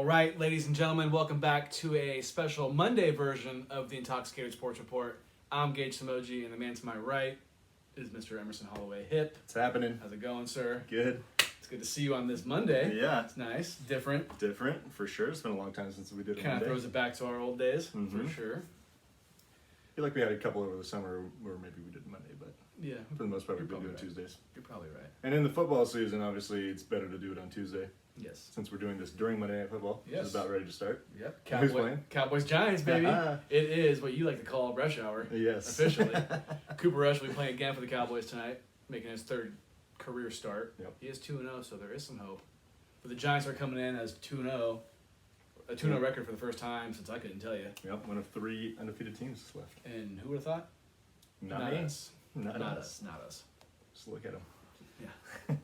All right, ladies and gentlemen, welcome back to a special Monday version of the Intoxicated Sports Report. I'm Gage Samoji, and the man to my right is Mr. Emerson Holloway Hip. What's happening? How's it going, sir? Good. It's good to see you on this Monday. Yeah. It's nice. Different. Different, for sure. It's been a long time since we did it. Kind of throws it back to our old days, for sure. I feel like we had a couple over the summer where maybe we did Monday, but Yeah. for the most part, we've been doing right. Tuesdays. You're probably right. And in the football season, obviously, it's better to do it on Tuesday Yes. since we're doing this during Monday Night Football, which Yes. is about ready to start. Yep. Who's playing? Cowboys Giants, baby. It is what you like to call rush hour. Yes. Officially. Cooper Rush will be playing again for the Cowboys tonight, making his third career start. Yep. He is 2-0, so there is some hope. But the Giants are coming in as 2-0. A 2-0 record for the first time since I couldn't tell you. Yep, one of 3 undefeated teams left. And who would have thought? Not me. us. Not Not us. us. Not us. Just look at them. Yeah.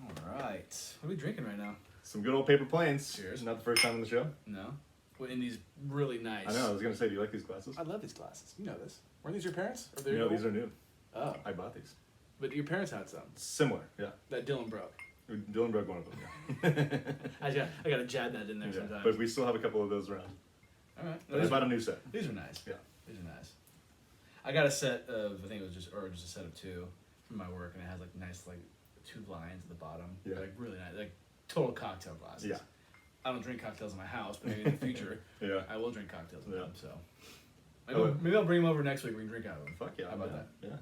All right. What are we drinking right now? Some good old paper planes. Cheers. Not the first time on the show. No. Well, in these really nice. I know, I was going to say, do you like these glasses? I love these glasses. You know this. Weren't these your parents? Or No, these are new. Oh. I bought these. But your parents had some Similar, yeah. that Dylan broke. Dylan broke one of them, yeah. I got to jab that in there Yeah, sometimes. but we still have a couple of those around. All right. But I bought a new set. These are nice. Yeah. These are nice. I got a set of, I think it was just a set of 2 from my work, and it has like nice like 2 lines at the bottom. Yeah. Like really nice, like total cocktail glasses. Yeah. I don't drink cocktails in my house, but maybe in the future, Yeah. I will drink cocktails in Yeah. them. So maybe I'll bring them over next week. We can drink out of them. Fuck yeah. How about that? Yeah.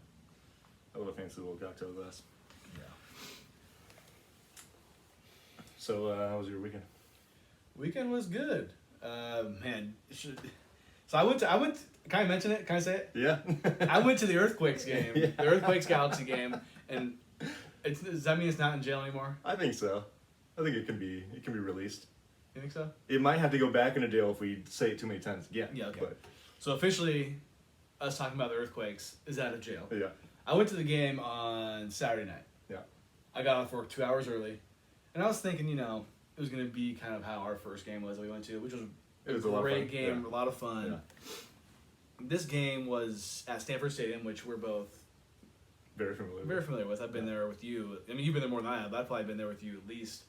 I love a fancy little cocktail glass. Yeah. So, how was your weekend? Weekend was good. Man, so I went. Can I mention it? Can I say it? Yeah. I went to the Earthquakes game, Yeah. the Earthquakes Galaxy game, and does that mean it's not in jail anymore? I think so. I think it can be released. You think so? It might have to go back into jail if we say it too many times again. Yeah, okay. But, So officially, us talking about the Earthquakes is out of jail. yeah. I went to the game on Saturday night. Yeah. I got off work 2 hours early, and I was thinking, it was going to be kind of how our first game was that we went to, which was It was a a lot of great fun. game, Yeah. a lot of fun. Yeah. This game was at Stanford Stadium, which we're both Very familiar. very familiar with. I've been there with you. I mean, you've been there more than I have, but I've probably been there with you at least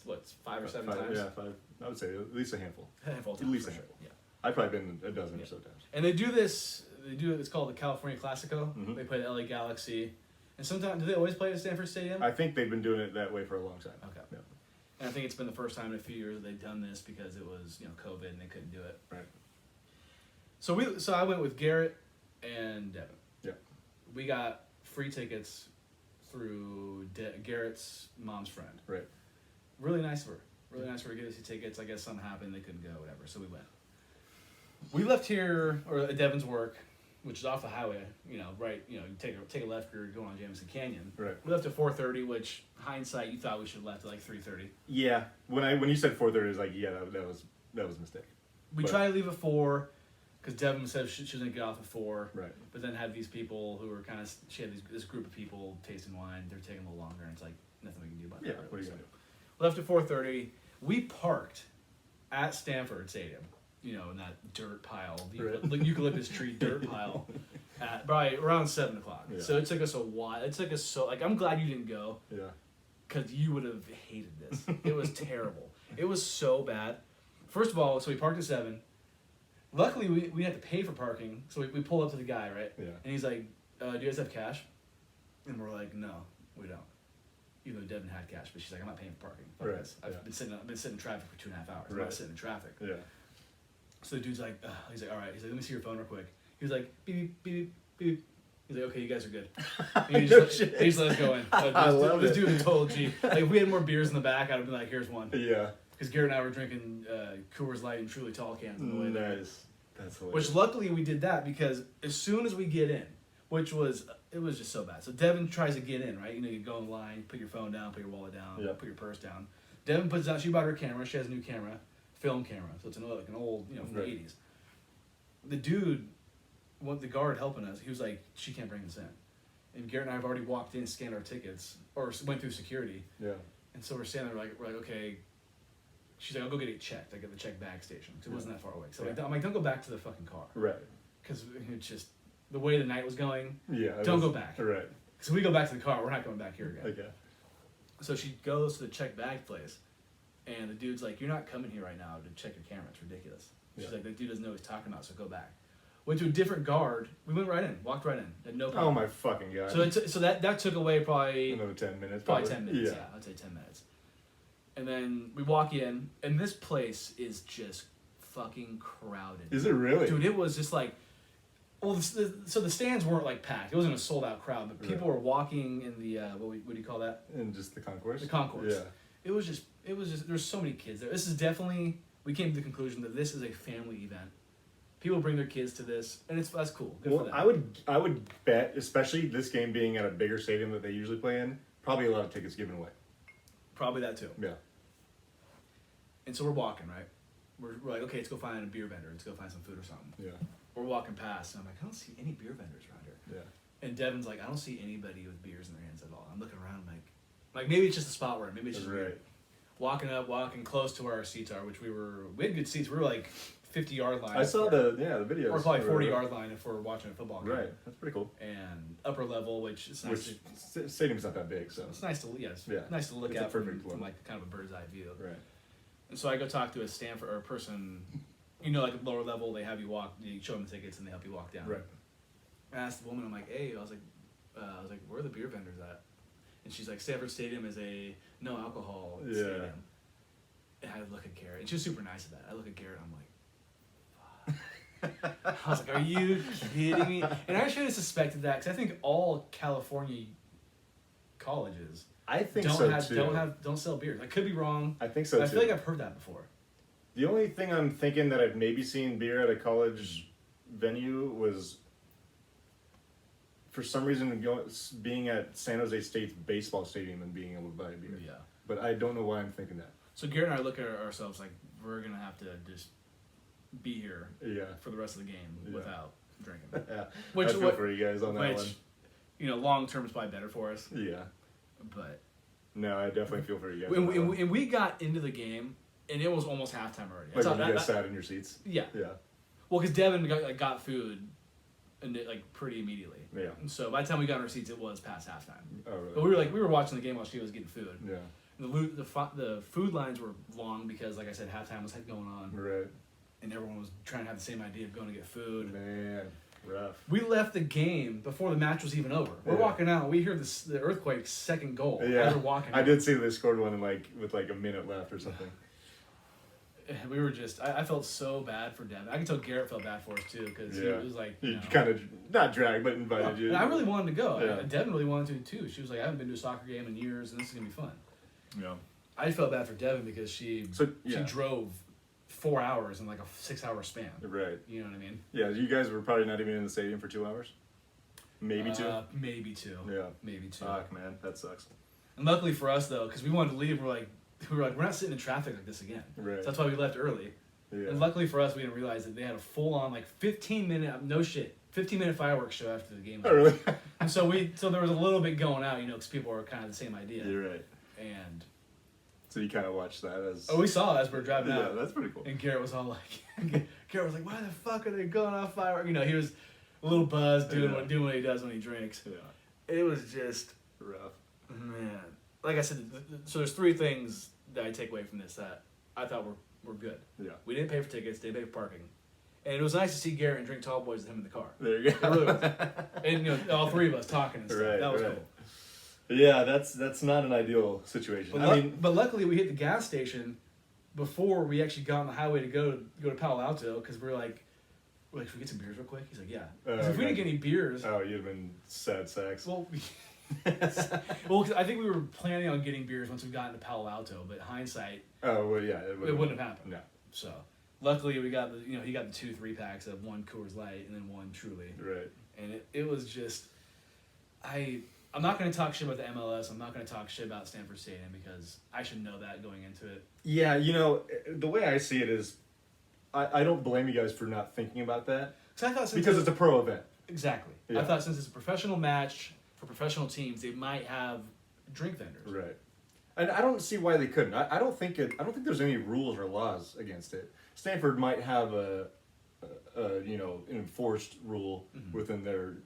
what, 5 or 7 times? Yeah, 5. I would say at least a handful. A handful of At times, least for a sure. handful. Yeah. I've probably been a dozen Yeah. or so times. And they do this. It's called the California Classico. Mhm. They play the LA Galaxy, and sometimes do they always play at Stanford Stadium? I think they've been doing it that way for a long time. Okay. Yeah. And I think it's been the first time in a few years that they've done this because it was COVID and they couldn't do it. Right. So I went with Garrett and Devin. Yeah. We got free tickets through Garrett's mom's friend. Right. Really nice of her. Really nice of her to get us tickets. I guess something happened, they couldn't go, whatever. So we went. We left here, or at Devin's work, which is off the highway. Right. You take a left, you're going on Jamison Canyon. Right. We left at 4:30, which hindsight you thought we should have left at like 3:30. Yeah. When you said 4:30, I was like, yeah, that was a mistake. We But- tried to leave at 4 because Devin said she doesn't get off at 4. Right. But then had these people who were she had this group of people tasting wine. They're taking a little longer, and it's like nothing we can do about Yeah. that. What are you gonna do? Left at 4:30. We parked at Stanford Stadium. In that dirt pile, the Right. eucalyptus tree dirt pile, at probably around 7 o'clock. Yeah. So it took us a while. It took us I'm glad you didn't go Yeah. because you would have hated this. It was terrible. It was so bad. First of all, so we parked at 7. Luckily, we had to pay for parking, so we pull up to the guy, right? Yeah. And he's like, "Do you guys have cash?" And we're like, "No, we don't." Even though Devin had cash, but she's like, "I'm not paying for parking. Fuck Right, this. I've yeah. been sitting in traffic for 2.5 hours. I'm Right. not sitting in traffic." Yeah. So the dude's like, he's like, "All right." He's like, "Let me see your phone real quick." He was like, "Beep, beep, beep." He's like, "Okay, you guys are good." And he No just, shit. he just let us go in. I love this it. dude is total G. Like, if we had more beers in the back, I'd have been like, "Here's one." Yeah. Because Garrett and I were drinking Coors Light and Truly Tall cans on the way there. Nice. That's hilarious. Which luckily we did that because as soon as we get in, it was just so bad. So Devin tries to get in, right? You go in line, put your phone down, put your wallet down, Yeah. put your purse down. Devin puts out. She bought her camera. She has a new camera, film camera. So it's an old, from the Right. 80s. The dude, the guard helping us, he was like, "She can't bring this in." And Garrett and I have already walked in, scanned our tickets, or went through security. Yeah. And so we're standing there, we're like, okay. She's like, "I'll go get it checked." I get the check bag station because it wasn't that far away. So Yeah. I'm like, "Don't go back to the fucking car," Right. because it's just the way the night was going. Yeah. Don't go back. Right. So we go back to the car. We're not going back here again. Okay. So she goes to the check bag place, And the dude's like, "You're not coming here right now to check your camera. It's ridiculous." She's Yeah. like, "The dude doesn't know what he's talking about, so go back." Went to a different guard. We went right in, walked right in, had no problem. Oh my fucking god. So that took away probably another 10 minutes. probably 10 minutes. Yeah, I'd say 10 minutes. And then we walk in, and this place is just fucking crowded. Is it really? Dude, it was just like, well, so the stands weren't like packed. It wasn't a sold out crowd, but people were walking in the what do you call that? In just the concourse. The concourse. Yeah. It was just there's so many kids there. This is definitely, we came to the conclusion that this is a family event. People bring their kids to this, and that's cool. Good for them. I would bet, especially this game being at a bigger stadium that they usually play in, probably a lot of tickets given away. Probably that too. Yeah. And so we're walking, right? We're like, okay, let's go find a beer vendor. Let's go find some food or something. Yeah. We're walking past, and I'm like, I don't see any beer vendors around here. Yeah. And Devin's like, I don't see anybody with beers in their hands at all. I'm looking around, like maybe it's just a spot where maybe it's just weird. Walking close to where our seats are, which we had good seats. We were like 50-yard line. I saw the videos. Or probably 40-yard line if we're watching a football game. Right, that's pretty cool. And upper level, which is nice. Stadium's not that big, so it's nice to nice to look it's at from like kind of a bird's eye view. Right. And so I go talk to a Stanford or a person, like at lower level, they have you walk, you show them the tickets and they help you walk down. Right. I asked the woman, I'm like, hey, I was like, where are the beer vendors at? And she's like, Stanford Stadium is a no alcohol stadium. And I look at Garrett, and she was super nice about it. I look at Garrett, and I'm like, fuck. I was like, are you kidding me? And I should have suspected that, because I think all California colleges I think don't sell beers. I could be wrong. I think so but too. I feel like I've heard that before. The only thing I'm thinking that I've maybe seen beer at a college venue was, for some reason, being at San Jose State's baseball stadium and being able to buy beer. Yeah. But I don't know why I'm thinking that. So Garrett and I look at ourselves like we're gonna have to just be here for the rest of the game without drinking. Yeah, Which I feel for you guys on that one. Long term is probably better for us. Yeah. But no, I definitely feel for you guys. And we got into the game, and it was almost halftime already. Like when you guys sat in your seats. Yeah. Yeah. Well, because Devin got food, and pretty immediately. Yeah. And so by the time we got in our seats, it was past halftime. Oh really? But we were watching the game while she was getting food. Yeah. The food lines were long because, like I said, halftime was going on. Right. And everyone was trying to have the same idea of going to get food. Man, rough. We left the game before the match was even over. We're walking out. We hear the Earthquake's second goal. Yeah. We're walking I out. did see they scored one with a minute left or something. We were just... I felt so bad for Devin. I can tell Garrett felt bad for us, too, because he was like... He kind of, not dragged, but invited you. And I really wanted to go. Yeah. Devin really wanted to, too. She was like, I haven't been to a soccer game in years, and this is going to be fun. Yeah. I felt bad for Devin because she drove 4 hours in like a 6-hour span. Right. You know what I mean? Yeah, you guys were probably not even in the stadium for 2 hours? Maybe 2? Maybe 2. Yeah. Maybe 2. Fuck, man, that sucks. And luckily for us, though, because we wanted to leave, we're like, we're not sitting in traffic like this again. Right. So that's why we left early. Yeah. And luckily for us, we didn't realize that they had a full-on, 15-minute fireworks show after the game. Oh, really? And so there was a little bit going out, because people were kind of the same idea. You're right. And... So you kind of watched that as... Oh, we saw it as we were driving out. Yeah, that's pretty cool. And Garrett was all like... why the fuck are they going off fireworks? He was a little buzzed doing what he does when he drinks. Yeah. It was just... rough. Man. Like I said, so there's 3 things that I take away from this that I thought were good. Yeah. We didn't pay for tickets, didn't pay for parking. And it was nice to see Garrett and drink tall boys with him in the car. There you go. It really was. And all 3 of us talking and stuff. Right, that was right. cool. Yeah, that's not an ideal situation. But luckily we hit the gas station before we actually got on the highway to go to Palo Alto, because we were like, should we get some beers real quick? He's like, yeah. 'Cause if we didn't get any beers... Oh, you'd have been sad sacks. Well, cause I think we were planning on getting beers once we got into Palo Alto, but hindsight... Oh, well, yeah. It wouldn't have happened. No. So, luckily we got he got the 2 3-packs of 1 Coors Light and then 1 Truly. Right. And it was just... I'm not going to talk shit about the MLS. I'm not going to talk shit about Stanford Stadium because I should know that going into it. Yeah, the way I see it is, I don't blame you guys for not thinking about that. Because it's a pro event. Exactly. Yeah. I thought since it's a professional match for professional teams, they might have drink vendors. Right. And I don't see why they couldn't. I don't think there's any rules or laws against it. Stanford might have an enforced rule within their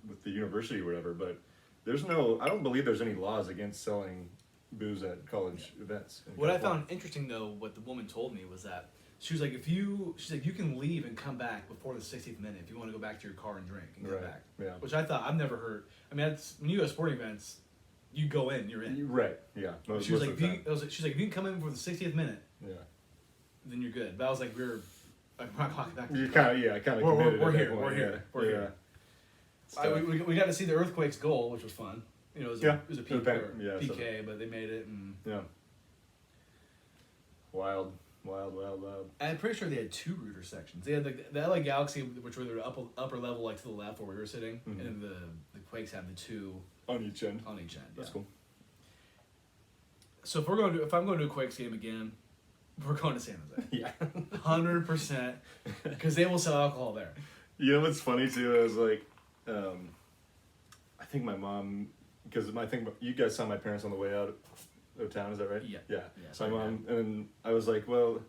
with the university or whatever, but I don't believe there's any laws against selling booze at college events. in What I California. found interesting though, what the woman told me was that she was like, she's like, you can leave and come back before the 60th minute if you want to go back to your car and drink and come Right, back. yeah. Which I thought I've never heard. I mean, that's, when you go to sporting events, you go in, you're in. Right. Yeah. Most, She was most like, of the time. she's like, if you can come in before the 60th minute, Yeah. then you're good. But I was like, we're not walking back. You kind of committed. We're at that here. point, We're here. yeah. We're here. We got to see the Earthquakes goal, which was fun. You know, it was a PK, so- but they made it. And Yeah. Wild. I'm pretty sure they had 2 rooter sections. They had the LA Galaxy, which were the upper level, like to the left where we were sitting, and then the Quakes had the 2 On each end. on each end. That's yeah. cool. So if I'm going to a Quakes game again, we're going to San Jose. Yeah. 100%, because they will sell alcohol there. You know what's funny too is like, I think my mom, because I think you guys saw my parents on the way out of town. Is that right? Yeah. Yeah. Yeah, So my mom, and I was like, well,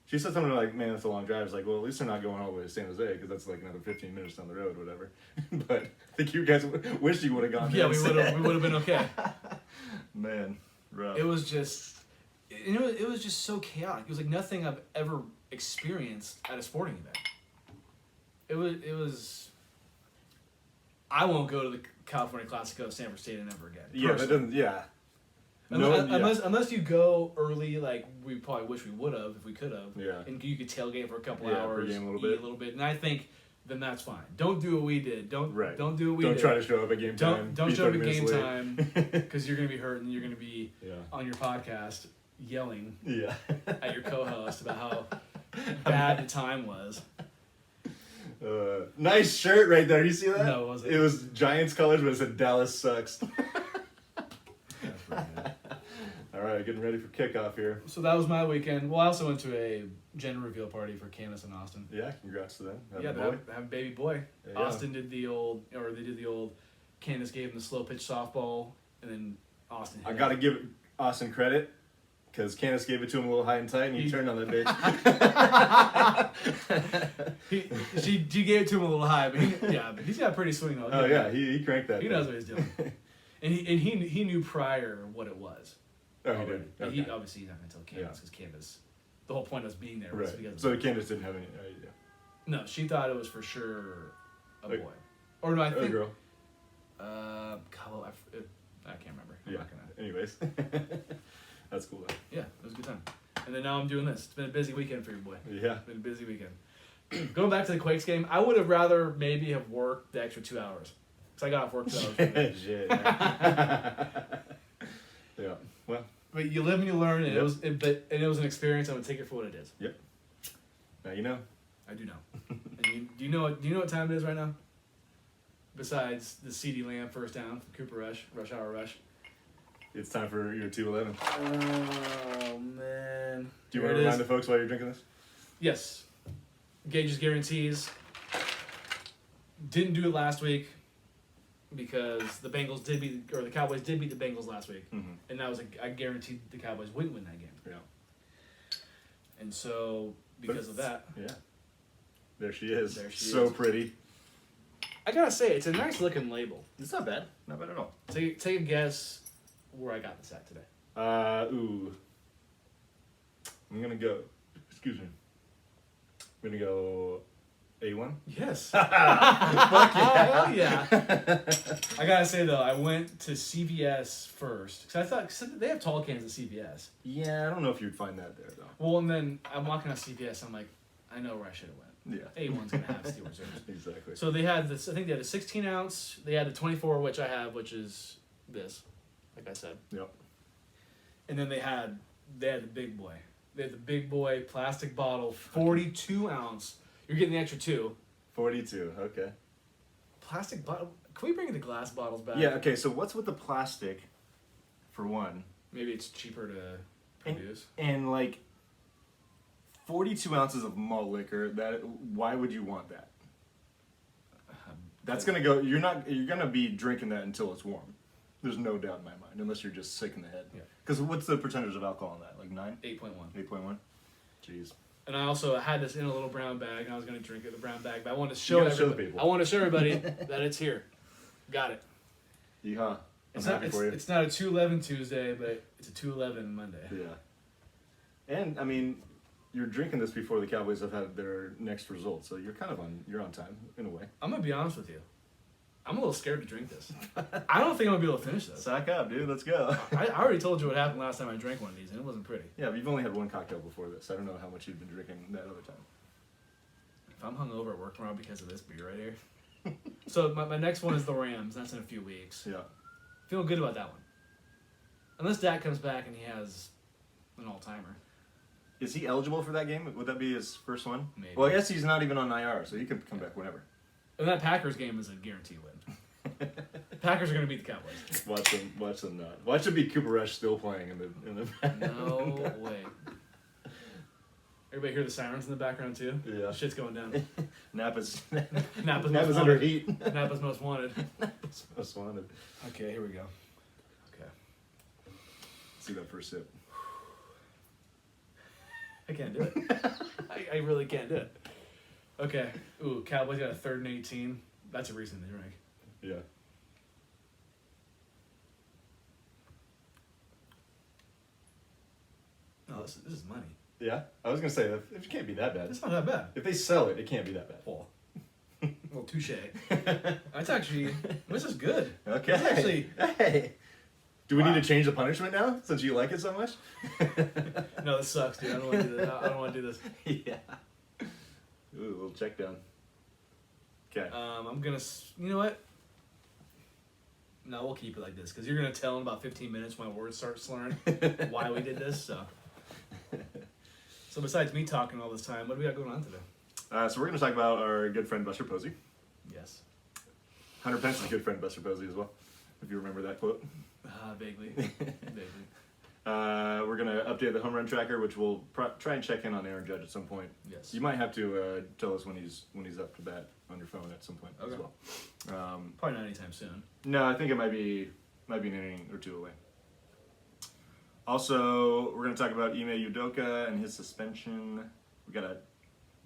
she said something like, man, it's a long drive. I was like, well, at least they're not going all the way to San Jose because that's like another 15 minutes down the road, or whatever. But I think you guys wish you would have gone. Yeah, there we instead. would have been okay. Man, rough. It was just, it was just so chaotic. It was like nothing I've ever experienced at a sporting event. It was. I won't go to the California Classic of Stanford State and ever again. Yeah, that personally. doesn't. Yeah. Unless you go early, like we probably wish we would have if we could have. Yeah. And you could tailgate for a couple Yeah, hours, pregame eat a little bit, and I think then that's fine. Don't do what we did. Don't do what we did. Don't try to show up at game time. Don't be show up 30 at game minutes time because you're gonna be hurt and you're gonna be Yeah. on your podcast yelling Yeah. at your co-host about how bad the time was. Nice shirt right there. You see that? No, it wasn't. It was Giants colors, but it said Dallas sucks. That's pretty good. All right, getting ready for kickoff here. So that was my weekend. Well, I also went to a gender reveal party for Candace and Austin. Yeah, congrats to them. Have Yeah, a they boy. have a baby boy. Yeah. Austin did the old. Candace gave him the slow pitch softball, and then Austin. I hit got to it. give Austin credit because Candace gave it to him a little high and tight, and he turned on that bitch. She gave it to him a little high, but he's got a pretty swing though. Oh yeah, he cranked that. He knows what he's doing, and he knew prior what it was. Oh, he already. did. But Okay. he obviously he's not gonna tell Candace because Candace. The whole point of us being there was Right. because. So Candace didn't have any idea. No, she thought it was for sure a Like- boy, or no, I A think. girl. God, I can't remember. I'm Yeah. not gonna. Anyways, that's cool though. Yeah, it was a good time. And then now I'm doing this. It's been a busy weekend for your boy. Yeah. It's been a busy weekend. Going back to the Quakes game, I would have rather maybe have worked the extra 2 hours. Because I got off work 2 hours. Shit. Yeah. Well. But you live and you learn, and Yep. it was an experience. I would take it for what it is. Yep. Now you know. I do know. And do you know what time it is right now? Besides the CD Lamb first down from Cooper Rush Hour Rush. It's time for your 211. Oh man. Do you Here want to it remind is. the folks while you're drinking this? Yes. Gage's guarantees. Didn't do it last week because the Cowboys did beat the Bengals last week, Mm-hmm. and that was I guaranteed the Cowboys wouldn't win that game. Yeah. And so because of that, Yeah. There she is. There she so is. pretty. I gotta say it's a nice looking label. It's not bad. Not bad at all. Take a guess where I got this at today. Ooh. I'm gonna go. Excuse me. I'm gonna go A1. Yes. Fuck yeah. Hell yeah. I gotta say though, I went to CVS first because I thought cause they have tall cans at CVS. Yeah, I don't know if you'd find that there though. Well, and then I'm walking out CVS. I'm like, I know where I should have went. Yeah. A1's gonna have steel reserves. Exactly. So they had this. I think they had a 16 ounce. They had the 24, which I have, which is this, like I said. Yep. And then they had the big boy. They had the big boy plastic bottle, 42 ounce. You're getting the extra 2. 42. Okay. Plastic bottle. Can we bring the glass bottles back? Yeah. Okay. So what's with the plastic? For one, Maybe it's cheaper to produce. and like 42 ounces of malt liquor. Why would you want that? That's gonna go. You're gonna be drinking that until it's warm. There's no doubt in my mind, unless you're just sick in the head. Yeah. Because what's the percentage of alcohol in that? Like 9? 8.1. 8.1. Jeez. And I also had this in a little brown bag, and I was going to drink it in the brown bag, but I wanted to You show gotta show the everybody. people. I want to show everybody that it's here. Got it. Yeehaw. I'm It's happy not. for you. It's not a 211 Tuesday, but It's a 2-11 Monday. Yeah. And I mean, you're drinking this before the Cowboys have had their next result, so you're kind of on time in a way. I'm gonna be honest with you. I'm a little scared to drink this. I don't think I'm gonna be able to finish this. Sack up, dude. Let's go. I already told you what happened last time I drank one of these, and it wasn't pretty. Yeah, but you've only had one cocktail before this. I don't know how much you've been drinking that other time. If I'm hungover at work tomorrow because of this beer right here. So my next one is the Rams. That's in a few weeks. Yeah. Feeling good about that one. Unless Dak comes back and he has an all-timer. Is he eligible for that game? Would that be his first one? Maybe. Well, I guess he's not even on IR, so he can come back whenever. And that Packers game is a guaranteed win. Packers are going to beat the Cowboys. Watch them not. Watch them be Cooper Rush still playing in the. No way. Everybody hear the sirens in the background too? Yeah. Shit's going down. Napa's Napa's under wanted. heat. Napa's most wanted. Napa's most wanted. Okay, here we go. Okay. See that first sip. I can't do it. I really can't do it. Okay. Ooh, Cowboys got a 3rd and 18. That's a reason to drink. Yeah. No, this is money. Yeah, I was gonna say it can't be that bad. It's not that bad. If they sell it, it can't be that bad. Well, touche. That's actually, this is good. Okay. It's actually, Hey. Do we Wow. need to change the punishment now since you like it so much? no, this sucks, dude. I don't want to do this. I don't want to do this. Yeah. Ooh, a little check down. Okay. I'm going to, you know what? No, we'll keep it like this because you're going to tell in about 15 minutes when my words start slurring why we did this. So besides me talking all this time, what do we got going on today? So we're going to talk about our good friend Buster Posey. Yes. Hunter Pence's good friend Buster Posey as well, if you remember that quote. Vaguely. We're going to update the home run tracker, which we'll try and check in on Aaron Judge at some point. Yes. You might have to tell us when he's up to bat on your phone at some point as Okay. well. Probably not anytime soon. No, I think it might be an inning or two away. Also, we're going to talk about Ime Udoka and his suspension. We got a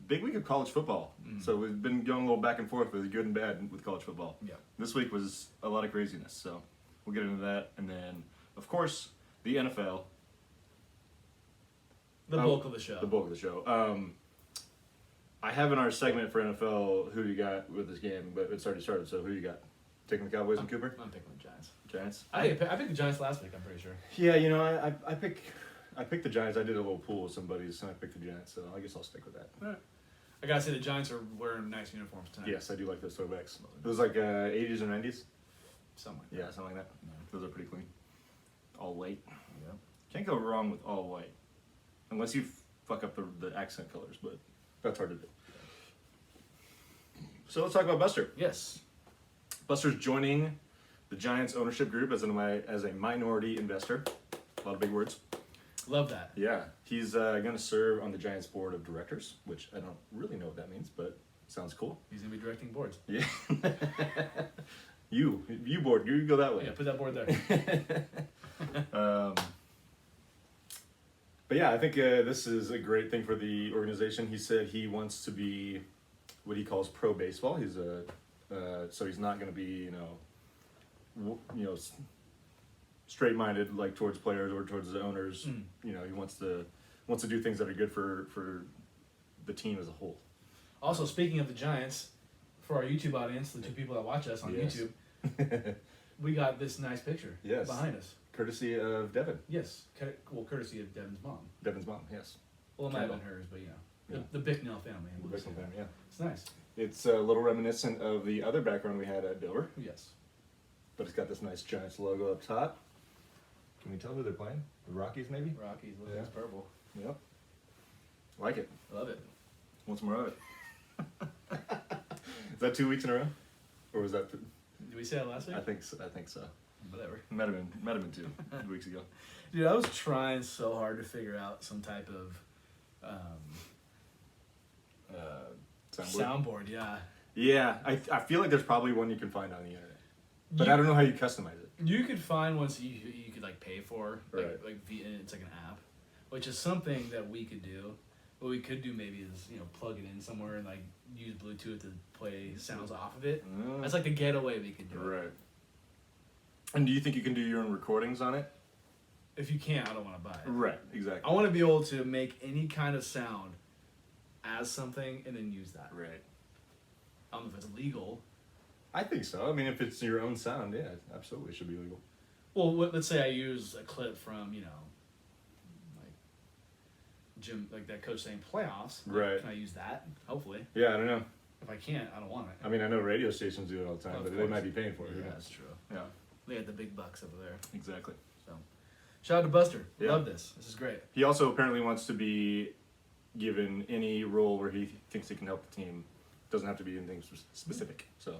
big week of college football. So we've been going a little back and forth with good and bad with college football. Yeah. This week was a lot of craziness, so we'll get into that. And then, of course, the NFL. The bulk of the show. The bulk of the show. I have in our segment for NFL who you got with this game, but it's already started, so who you got? Taking the Cowboys and Cooper? I'm picking the Giants. Giants? I picked the Giants last week, I'm pretty sure. Yeah, I picked the Giants. I did a little pool with some buddies, and I picked the Giants, so I guess I'll stick with that. All right. I gotta say the Giants are wearing nice uniforms tonight. Yes, I do like those throwbacks. Those like 80s or 90s? Something like Yeah, something like that. Yeah. Those are pretty clean. All white. Yep. Can't go wrong with all white. Unless you fuck up the accent colors, but that's hard to do. So let's talk about Buster. Yes. Buster's joining the Giants ownership group as a minority investor. A lot of big words. Love that. Yeah, he's going to serve on the Giants board of directors, which I don't really know what that means, but sounds cool. He's gonna be directing boards. Yeah. you board, you go that way. Yeah, put that board there. But yeah, I think this is a great thing for the organization. He said he wants to be what he calls pro baseball. He's so he's not going to be straight-minded like towards players or towards the owners. You know, he wants to do things that are good for the team as a whole. Also, speaking of the Giants, for our YouTube audience, the two people that watch us on Yes. YouTube, we got this nice picture Yes. behind us. Courtesy of Devin. Yes. Well, courtesy of Devin's mom. Devin's mom, yes. Well, it might have Kendall. been hers, but Yeah. the Bicknell family. The Bicknell family, yeah. It's nice. It's a little reminiscent of the other background we had at Dover, Yes. but it's got this nice Giants logo up top. Can we tell who they're playing? The Rockies, maybe? Rockies, look, Yeah. it's purple. Yep. Like it. Love it. Want some more of it? Is that 2 weeks in a row? Or was that... Did we say that last week? I think so. Whatever. Might have been 2 weeks ago. Dude, I was trying so hard to figure out some type of soundboard. Yeah. Yeah, I feel like there's probably one you can find on the internet. But I don't know how you customize it. You could find ones you could like pay for, Right. it's like an app, which is something that we could do. What we could do maybe is plug it in somewhere and like use Bluetooth to play sounds off of it. That's like the getaway we could do. Right. And do you think you can do your own recordings on it? if you can't, I don't want to buy it. Right, exactly. I want to be able to make any kind of sound as something and then use that. Right. I don't know if it's legal. I think so. I mean, if it's your own sound, yeah, absolutely should be legal. Well, let's say I use a clip from, like Jim, like that coach saying playoffs. Right. Can I use that? Hopefully. Yeah, I don't know. If I can't, I don't want it. I mean, I know radio stations do it all the time, Of but they course. might be paying for it. Yeah, that's true. Yeah, They had the big bucks over there. exactly. So, shout out to Buster. Yeah. Love this. This is great. He also apparently wants to be given any role where he thinks he can help the team. Doesn't have to be anything specific. So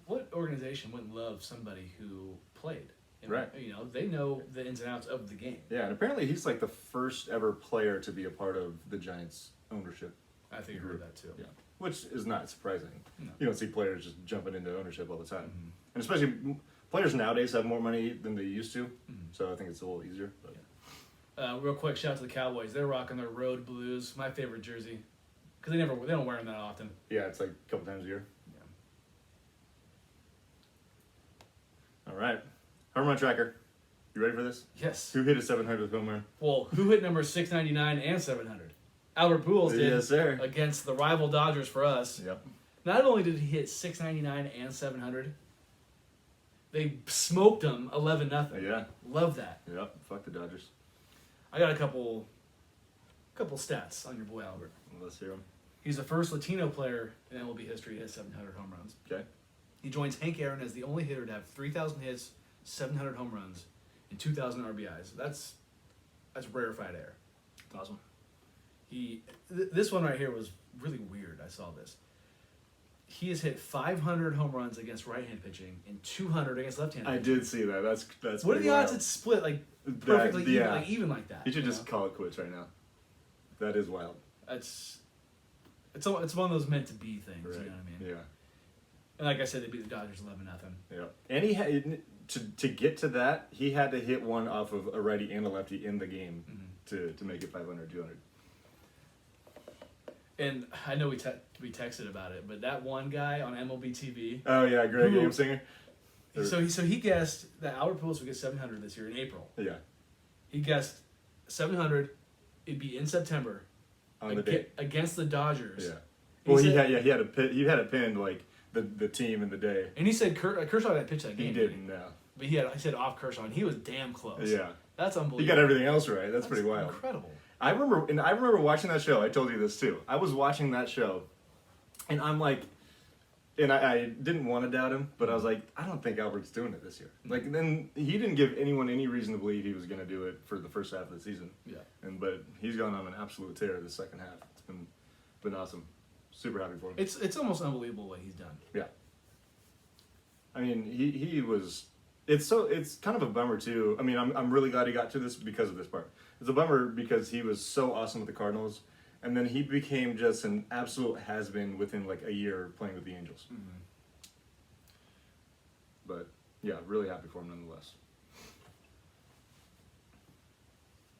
What organization wouldn't love somebody who played? And, Right. They know the ins and outs of the game. yeah, and apparently he's like the first ever player to be a part of the Giants' ownership. I think I heard that too. Yeah, which is not surprising. No. You don't see players just jumping into ownership all the time, Mm-hmm. and especially players nowadays have more money than they used to. So I think it's a little easier. But. Real quick, shout out to the Cowboys. They're rocking their road blues. My favorite jersey, because they don't wear them that often. Yeah, it's like a couple times a year. All right, home run tracker. You ready for this? Yes. Who hit a 700th home run? Well, who hit number 699 and 700? Albert Pujols did. Yes, sir. Against the rival Dodgers for us. Yep. Not only did he hit 699 and 700, they smoked him 11-0. Yeah. Love that. Yep. Fuck the Dodgers. I got a couple stats on your boy Albert. Let's hear them. He's the first Latino player in MLB history to hit 700 home runs. Okay. He joins Hank Aaron as the only hitter to have 3,000 hits, 700 home runs, and 2,000 RBIs. That's rarefied air. Awesome. This one right here was really weird. I saw this. He has hit 500 home runs against right-hand pitching and 200 against left-hand. I pitching. did see that. That's. What are pretty the odds wild. it's split like That- perfectly yeah. even like that? You should just call it quits right now. That is wild. It's one of those meant to be things. Right. You know what I mean? Yeah. And like I said, they beat the Dodgers 11-0. Yeah. And he had to get to that. He had to hit one off of a righty and a lefty in the game to make it 500, 200. And I know we texted about it, but that one guy on MLB TV. Oh yeah, Greg Who- Amsinger. So he guessed that Albert Pujols would get 700 this year in April. Yeah. He guessed 700. It'd be in September On the day. against the Dodgers. Yeah. He Well, said- he had it pinned like the team and the day. And he said Kershaw had pitched that game. He didn't. No. But he said off Kershaw, and he was damn close. Yeah. That's unbelievable. He got everything else right. That's pretty wild. Incredible. I remember watching that show. I told you this too. I was watching that show, and I'm like, and I didn't want to doubt him, but I was like, I don't think Albert's doing it this year. Like, then he didn't give anyone any reason to believe he was going to do it for the first half of the season. Yeah. But he's gone on an absolute tear the second half. It's been awesome. Super happy for him. It's almost unbelievable what he's done. Yeah. I mean, he was. It's kind of a bummer too. I mean, I'm really glad he got to this because of this part. It's a bummer because he was so awesome with the Cardinals, and then he became just an absolute has-been within like a year playing with the Angels. Mm-hmm. But yeah, really happy for him nonetheless.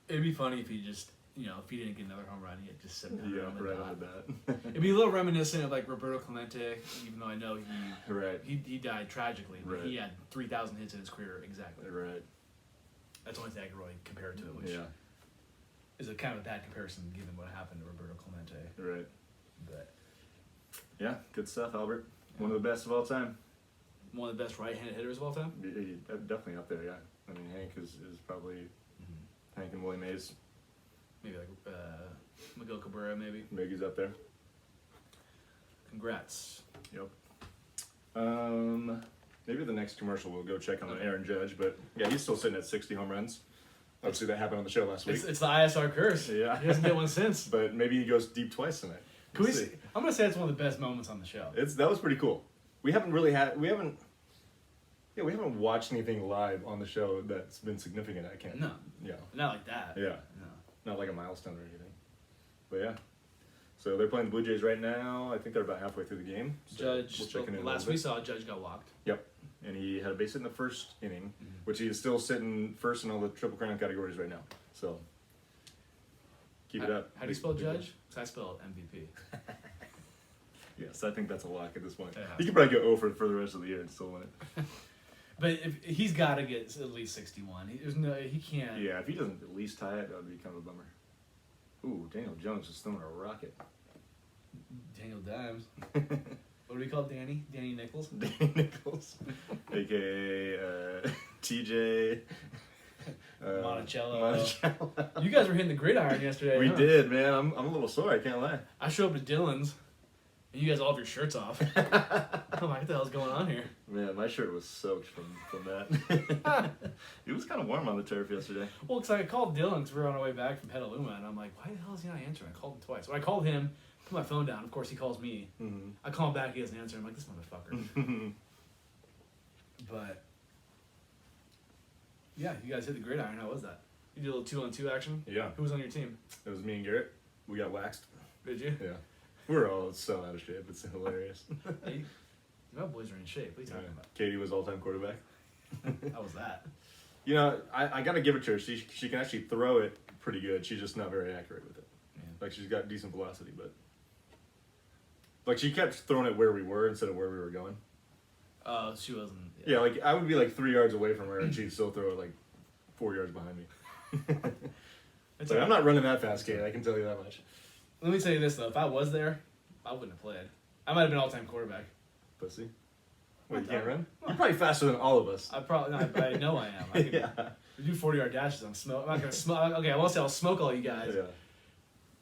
It'd be funny if he just, if he didn't get another home run, he had just 700 Yeah, on the right dot. on the bat. It'd be a little reminiscent of like Roberto Clemente, even though I know Right. he died tragically, but Right. he had 3,000 hits in his career exactly. Right. That's the only thing I can really compare it to, which Yeah. is a kind of a bad comparison given what happened to Roberto Clemente. Right. But Yeah. Good stuff, Albert. One of the best of all time. one of the best right-handed hitters of all time. Definitely up there. Yeah. I mean, Hank is probably Hank and Willie Mays. Maybe like Miguel Cabrera, maybe. Miggy's up there. Congrats. Yep. Maybe the next commercial we'll go check on Aaron Judge, but yeah, he's still sitting at 60 home runs. Obviously, that happened on the show last week. It's the ISR curse. Yeah. He hasn't hit one since. But maybe he goes deep twice tonight. Can we We'll see? I'm gonna say it's one of the best moments on the show. That was pretty cool. We haven't watched anything live on the show that's been significant. I can't. No. Yeah. Not like that. Yeah. No. Not like a milestone or anything. But yeah. So they're playing the Blue Jays right now. I think they're about halfway through the game. So Judge, we'll check in a the little last bit. we saw, Judge got walked. Yep. And he had a base hit in the first inning, which he is still sitting first in all the Triple Crown categories right now. So keep it up. How do you spell Judge? 'Cause I spell MVP. Yes, I think that's a lock at this point. Yeah. He could probably go over for the rest of the year and still win it. But if he's got to get at least 61. He can't. Yeah, if he doesn't at least tie it, that would be kind of a bummer. Ooh, Daniel Jones is throwing a rocket. Daniel Dimes. What do we call Danny? Danny Nichols? Danny Nichols. A.K.A. TJ. Monticello. You guys were hitting the gridiron yesterday. We did, man. I'm a little sore, I can't lie. I showed up to Dylan's, and you guys all have your shirts off. I'm like, what the hell's going on here? Man, my shirt was soaked from that. It was kind of warm on the turf yesterday. Well, because I called Dylan because we were on our way back from Petaluma, and I'm like, why the hell is he not answering? I called him twice. When I called him, put my phone down. Of course, he calls me. Mm-hmm. I call him back, he doesn't answer. I'm like, this motherfucker. But, yeah, you guys hit the gridiron. How was that? You did a little 2-on-2 action? Yeah. Who was on your team? It was me and Garrett. We got waxed. Did you? Yeah. We're all so out of shape. It's hilarious. Hey, my boys are in shape. What are you talking about? Katie was all-time quarterback. How was that? You know, I got to give it to her. She can actually throw it pretty good. She's just not very accurate with it. Yeah. Like, she's got decent velocity, but... Like, she kept throwing it where we were instead of where we were going. Oh, she wasn't... Yeah, like, I would be, like, 3 yards away from her, and she'd still throw it, like, 4 yards behind me. It's like, I'm not running that fast, Kate. I can tell you that much. Let me tell you this, though. If I was there, I wouldn't have played. I might have been all-time quarterback. Pussy. Wait, you can't run? You're probably faster than all of us. I probably... No, I know I am. I can do 40-yard dashes. I'm not going to smoke... Okay, I won't say I'll smoke all you guys. Yeah.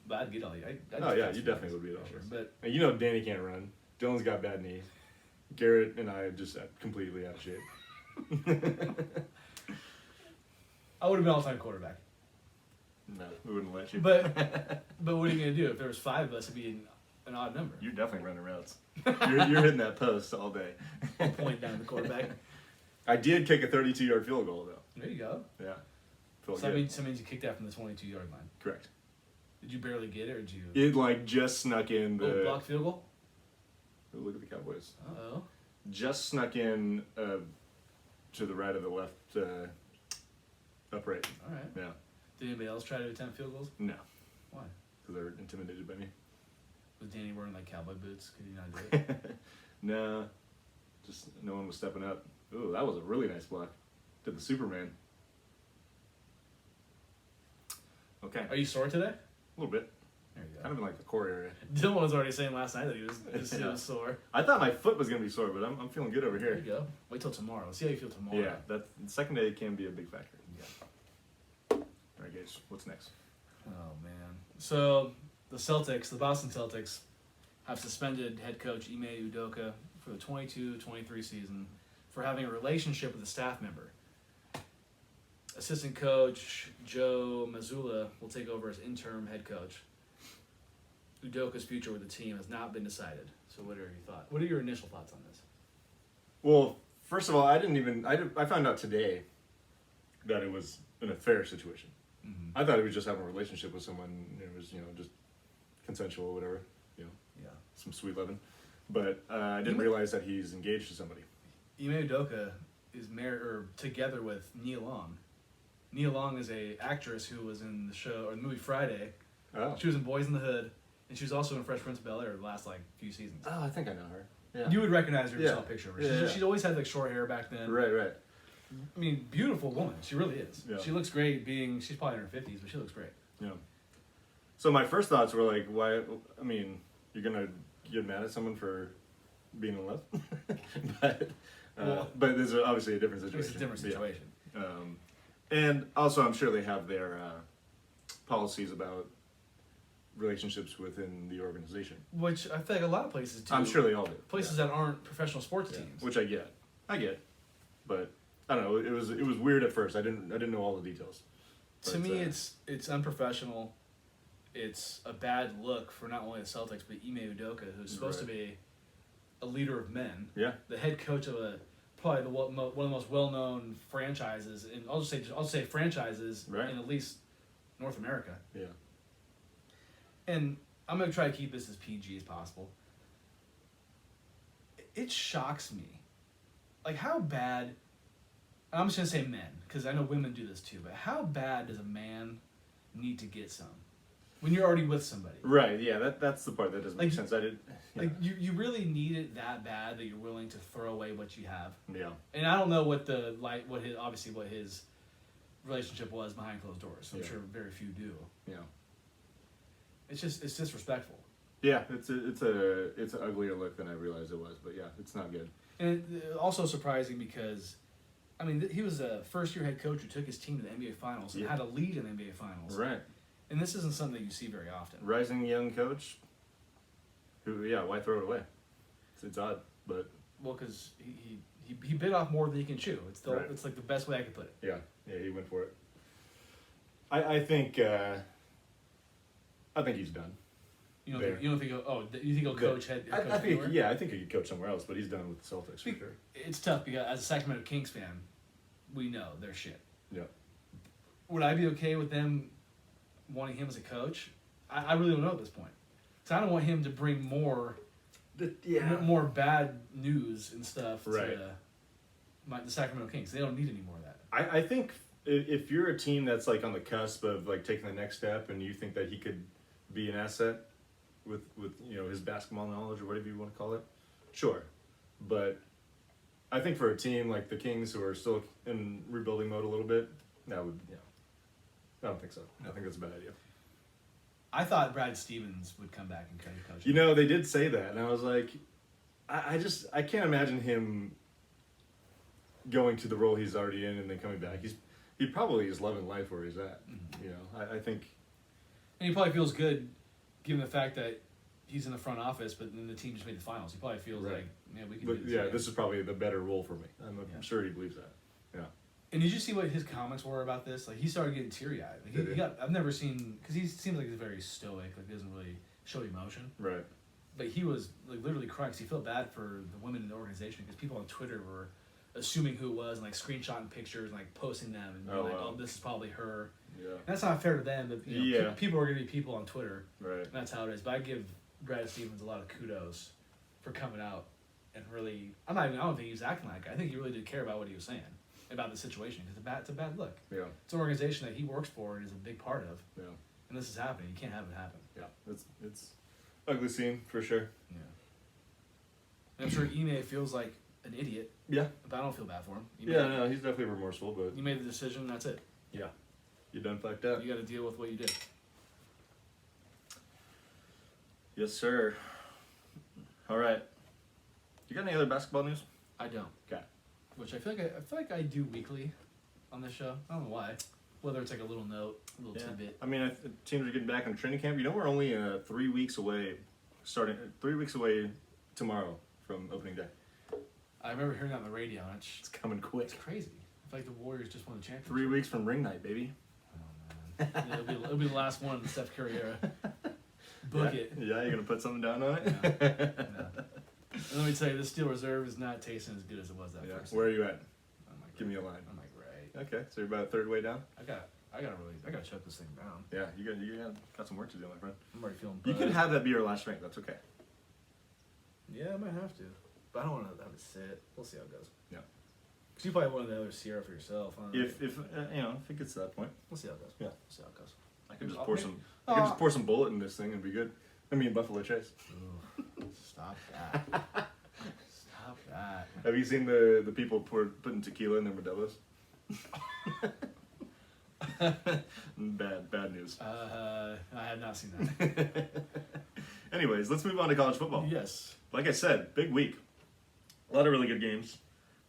But I'd get all you. Oh, yeah, you definitely would beat all of us. But And you know Danny can't run. Dylan's got bad knees. Garrett and I are just completely out of shape. I would have been all-time quarterback. No, we wouldn't let you. But what are you going to do? If there was 5 of us, it'd be an odd number. You're definitely running routes. You're hitting that post all day. Point down the quarterback. I did kick a 32-yard field goal, though. There you go. Yeah. So that means you kicked that from the 22-yard line. Correct. Did you barely get it, or did you... It, like, just snuck in the... block field goal? Oh, look at the Cowboys. Uh-oh. Just snuck in to the right of the left upright. All right. Yeah. Did anybody else try to attempt field goals? No. Why? Because they were intimidated by me. Was Danny wearing, like, cowboy boots? Could he not do it? No. Just no one was stepping up. Ooh, that was a really nice block. Did the Superman. Okay. Are you sore today? A little bit. There you go. Kind of in like the core area. Dylan was already saying last night that he was sore. I thought my foot was going to be sore, but I'm feeling good over There here. you go. Wait till tomorrow. See how you feel tomorrow. Yeah, the second day can be a big factor. Yeah. All right, guys, what's next? Oh, man. So, the Boston Celtics, have suspended head coach Ime Udoka for the 22-23 season for having a relationship with a staff member. Assistant coach Joe Mazzulla will take over as interim head coach. Udoka's future with the team has not been decided. So what are your thoughts? What are your initial thoughts on this? Well, first of all, I found out today that it was an affair situation. Mm-hmm. I thought he was just having a relationship with someone. It was, just consensual or whatever, Yeah. some sweet loving. But I didn't realize that he's engaged to somebody. Ime Udoka is married or together with Nia Long. Nia Long is a actress who was in the show or the movie Friday. Oh. She was in Boys in the Hood, and she was also in Fresh Prince of Bel-Air the last few seasons. Oh, I think I know her. Yeah. You would recognize her if you Yeah. saw a picture of her. Yeah, She'd always had short hair back then. Right. I mean, beautiful woman. She really is. Yeah. She looks great she's probably in her 50s, but she looks great. Yeah. So my first thoughts were like, why? I mean, you're gonna get mad at someone for being in love, but there's obviously a different situation. It's a different situation. Yeah. And also, I'm sure they have their policies about relationships within the organization. Which I feel like a lot of places do. I'm sure they all do. Places that aren't professional sports teams. Which I get, but I don't know. It was weird at first. I didn't know all the details. To me, it's unprofessional. It's a bad look for not only the Celtics but Ime Udoka, who's supposed to be a leader of men. Yeah. The head coach of probably one of the most well-known franchises, and I'll say franchises in at least North America. Yeah. And I'm gonna try to keep this as PG as possible. It shocks me, like how bad. I'm just gonna say men, because I know women do this too. But how bad does a man need to get some when you're already with somebody. Right. Yeah. That's the part that doesn't make sense. I did. Yeah. Like you really need it that bad that you're willing to throw away what you have. Yeah. And I don't know what what his relationship was behind closed doors. I'm sure very few do. Yeah. It's disrespectful. Yeah, it's an uglier look than I realized it was, but yeah, it's not good. And also surprising because, I mean, he was a first-year head coach who took his team to the NBA Finals and had a lead in the NBA Finals. Right. And this isn't something that you see very often. Rising young coach. Why throw it away? It's odd, but well, because he bit off more than he can chew. It's like the best way I could put it. Yeah, he went for it. I think he's done. You don't think he'll coach head coach I think I think he could coach somewhere else, but he's done with the Celtics for sure. It's tough because as a Sacramento Kings fan, we know they're shit. Yeah. Would I be okay with them wanting him as a coach? I really don't know at this point. So I don't want him to bring more bad news and stuff to the Sacramento Kings. They don't need any more of that. I think if you're a team that's like on the cusp of like taking the next step and you think that he could be an asset with his basketball knowledge or whatever you want to call it, sure. But I think for a team like the Kings who are still in rebuilding mode a little bit, I don't think so. I think that's a bad idea. I thought Brad Stevens would come back and coach. They did say that, and I was like, I can't imagine him going to the role he's already in and then coming back. He probably is loving life where he's at. Mm-hmm. I think, and he probably feels good, given the fact that he's in the front office, but then the team just made the finals. He probably feels like, man, we can do this. Yeah, this is probably the better role for me. I'm sure he believes that. Yeah. And did you see what his comments were about this? Like, he started getting teary-eyed. Like, I've never seen... Because he seems like he's very stoic. Like, he doesn't really show emotion. Right. But he was, like, literally crying because he felt bad for the women in the organization because people on Twitter were assuming who it was and, like, screenshotting pictures and, like, posting them and being oh, this is probably her. Yeah. And that's not fair to them. But, people are going to be people on Twitter. Right. And that's how it is. But I give Brad Stevens a lot of kudos for coming out and really... I don't think he was acting like it. I think he really did care about what he was saying about the situation, because it's a bad look. Yeah. It's an organization that he works for and is a big part of. Yeah. And this is happening. You can't have it happen. Yeah. It's ugly scene for sure. Yeah. And I'm sure Ime feels like an idiot. Yeah. But I don't feel bad for him. No, he's definitely remorseful, but you made the decision, that's it. Yeah. You done fucked up. You gotta deal with what you did. Yes, sir. All right. You got any other basketball news? I don't. Okay. Which I feel like I do weekly on this show. I don't know why. Whether it's like a little note, a little tidbit. I mean, teams are getting back in training camp. We're only 3 weeks away, 3 weeks away tomorrow from opening day. I remember hearing that on the radio, and it's coming quick. It's crazy. I feel like the Warriors just won the championship. 3 weeks from ring night, baby. Oh, man. Yeah, it'll be the last one in the Steph Curry era. Book it. Yeah, you're going to put something down on it? No. Let me tell you, this Steel Reserve is not tasting as good as it was that first. Where are you at? Give me a line. I'm like right. Okay, so you're about a third way down. I gotta shut this thing down. Yeah, you got some work to do, my friend. I'm already feeling. You can have that be your last drink. That's okay. Yeah, I might have to, but I don't want to have it sit. We'll see how it goes. Yeah. Cause you probably want another Sierra for yourself. If it gets to that point. We'll see how it goes. Yeah. We'll see how it goes. I can just pour some. I can just pour some bullet in this thing and be good. I mean, Buffalo Chase. Stop that. Stop that. Have you seen the people putting tequila in their Modelo's? Bad news. I have not seen that. Anyways, let's move on to college football. Yes. Like I said, big week. A lot of really good games.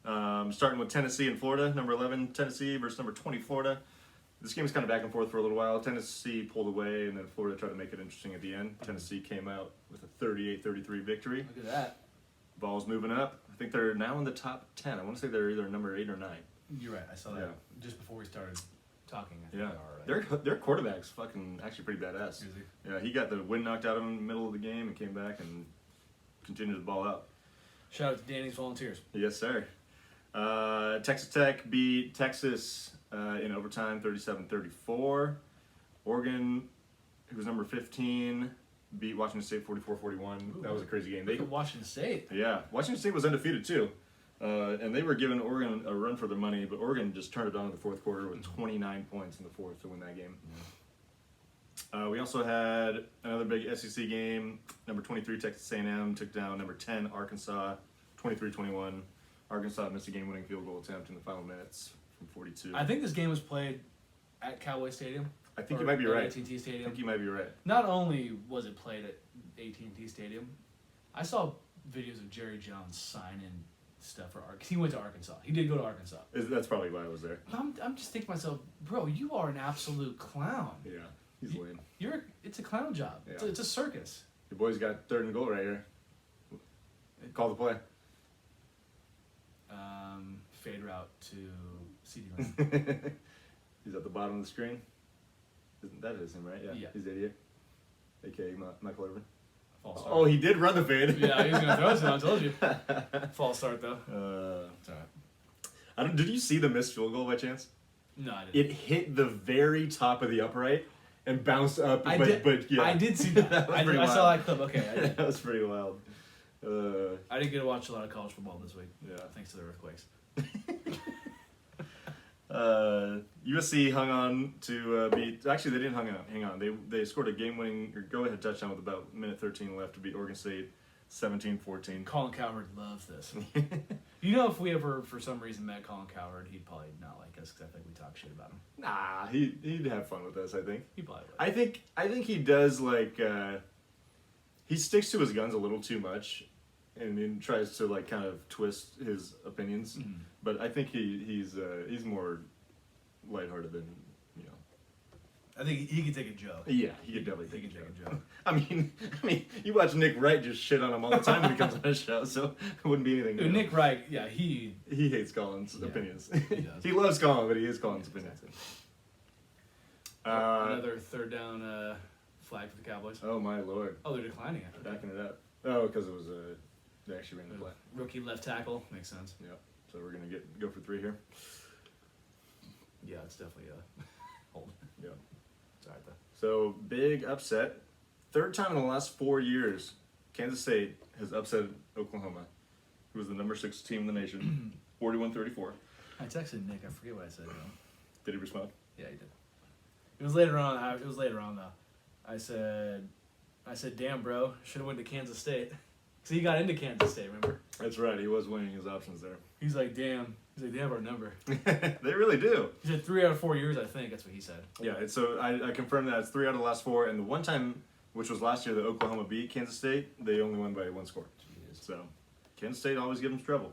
Starting with Tennessee and Florida. Number 11, Tennessee versus number 20, Florida. This game was kind of back and forth for a little while. Tennessee pulled away, and then Florida tried to make it interesting at the end. Tennessee came out with a 38-33 victory. Look at that. Ball's moving up. I think they're now in the top 10. I want to say they're either number 8 or 9. You're right. I saw that just before we started talking. I think they are, right? Their quarterback's fucking actually pretty badass. Is he? Yeah, he got the wind knocked out of him in the middle of the game and came back and continued to ball out. Shout out to Danny's Volunteers. Yes, sir. Texas Tech beat Texas in overtime 37-34. Oregon, who was number 15, beat Washington State 44-41. That was a crazy game. Look at Washington State. Yeah, Washington State was undefeated too. And they were giving Oregon a run for their money, but Oregon just turned it on in the fourth quarter with 29 points in the fourth to win that game. We also had another big SEC game. Number 23 Texas A&M took down number 10 Arkansas, 23-21. Arkansas missed a game-winning field goal attempt in the final minutes from 42. I think this game was played at Cowboy Stadium. I think you might be right. AT&T I Stadium. think you might be right. Not only was it played at AT&T Stadium, I saw videos of Jerry Jones signing stuff for Arkansas. He went to Arkansas. He did go to Arkansas. That's probably why I was there. I'm just thinking to myself, bro, you are an absolute clown. Yeah, he's lame. It's a clown job. Yeah. It's a circus. Your boy's got 3rd and goal right here. Call the play. Fade route to CD Lamb. He's at the bottom of the screen. That is him, right? Yeah. He's idiot. A.K.A. Michael Irvin. False start. Oh, he did run the fade. Yeah, he was going to throw it to him, I told you. False start, though. It's all right. Did you see the missed field goal by chance? No, I didn't. It hit the very top of the upright and bounced up. I but yeah. I did see that. I saw that clip. Okay. That was pretty wild. I didn't get to watch a lot of college football this week. Yeah. Thanks to the earthquakes. USC hung on to beat. Actually, they didn't hang on. They scored a game-winning or go-ahead touchdown with about minute 13 left to beat Oregon State, 17-14. Colin Cowherd loves this. You know, if we ever, for some reason, met Colin Cowherd, he'd probably not like us because I think we talk shit about him. Nah, he'd have fun with us. I think. He probably would. I think he does like. He sticks to his guns a little too much, and then tries to like kind of twist his opinions. Mm-hmm. But I think he's more lighthearted than, you know. I think he could take a joke. Yeah, he could definitely He take could a take joke. a joke. I mean, you watch Nick Wright just shit on him all the time when he comes on his show, so it wouldn't be anything new. Dude, Nick Wright, yeah, He hates Colin's Yeah, opinions. he does. He loves Colin, but he hates Colin's Yeah, opinions. Another third down flag for the Cowboys. Oh my lord, Oh, they're declining it. backing it up. Oh, because it was they actually ran the play. Rookie left tackle. Makes sense. Yeah, so we're gonna go for 3 here. Yeah, it's definitely a hold. Yeah. It's all right, though. So big upset. 3rd time in the last 4 years, Kansas State has upset Oklahoma, who was the number 6 team in the nation, 41-34. I texted Nick. I forget what I said. Did he respond? Yeah, he did. It was later on. It was later on though. I said, damn, bro, should have went to Kansas State. So he got into Kansas State. Remember? That's right. He was weighing his options there. He's like, damn. He's like, they have our number. They really do. He said 3 out of 4 years. I think that's what he said. Yeah. So I confirmed that it's 3 out of the last 4, and the one time, which was last year, that Oklahoma beat Kansas State, they only won by 1 score. Jeez. So Kansas State always gives them trouble.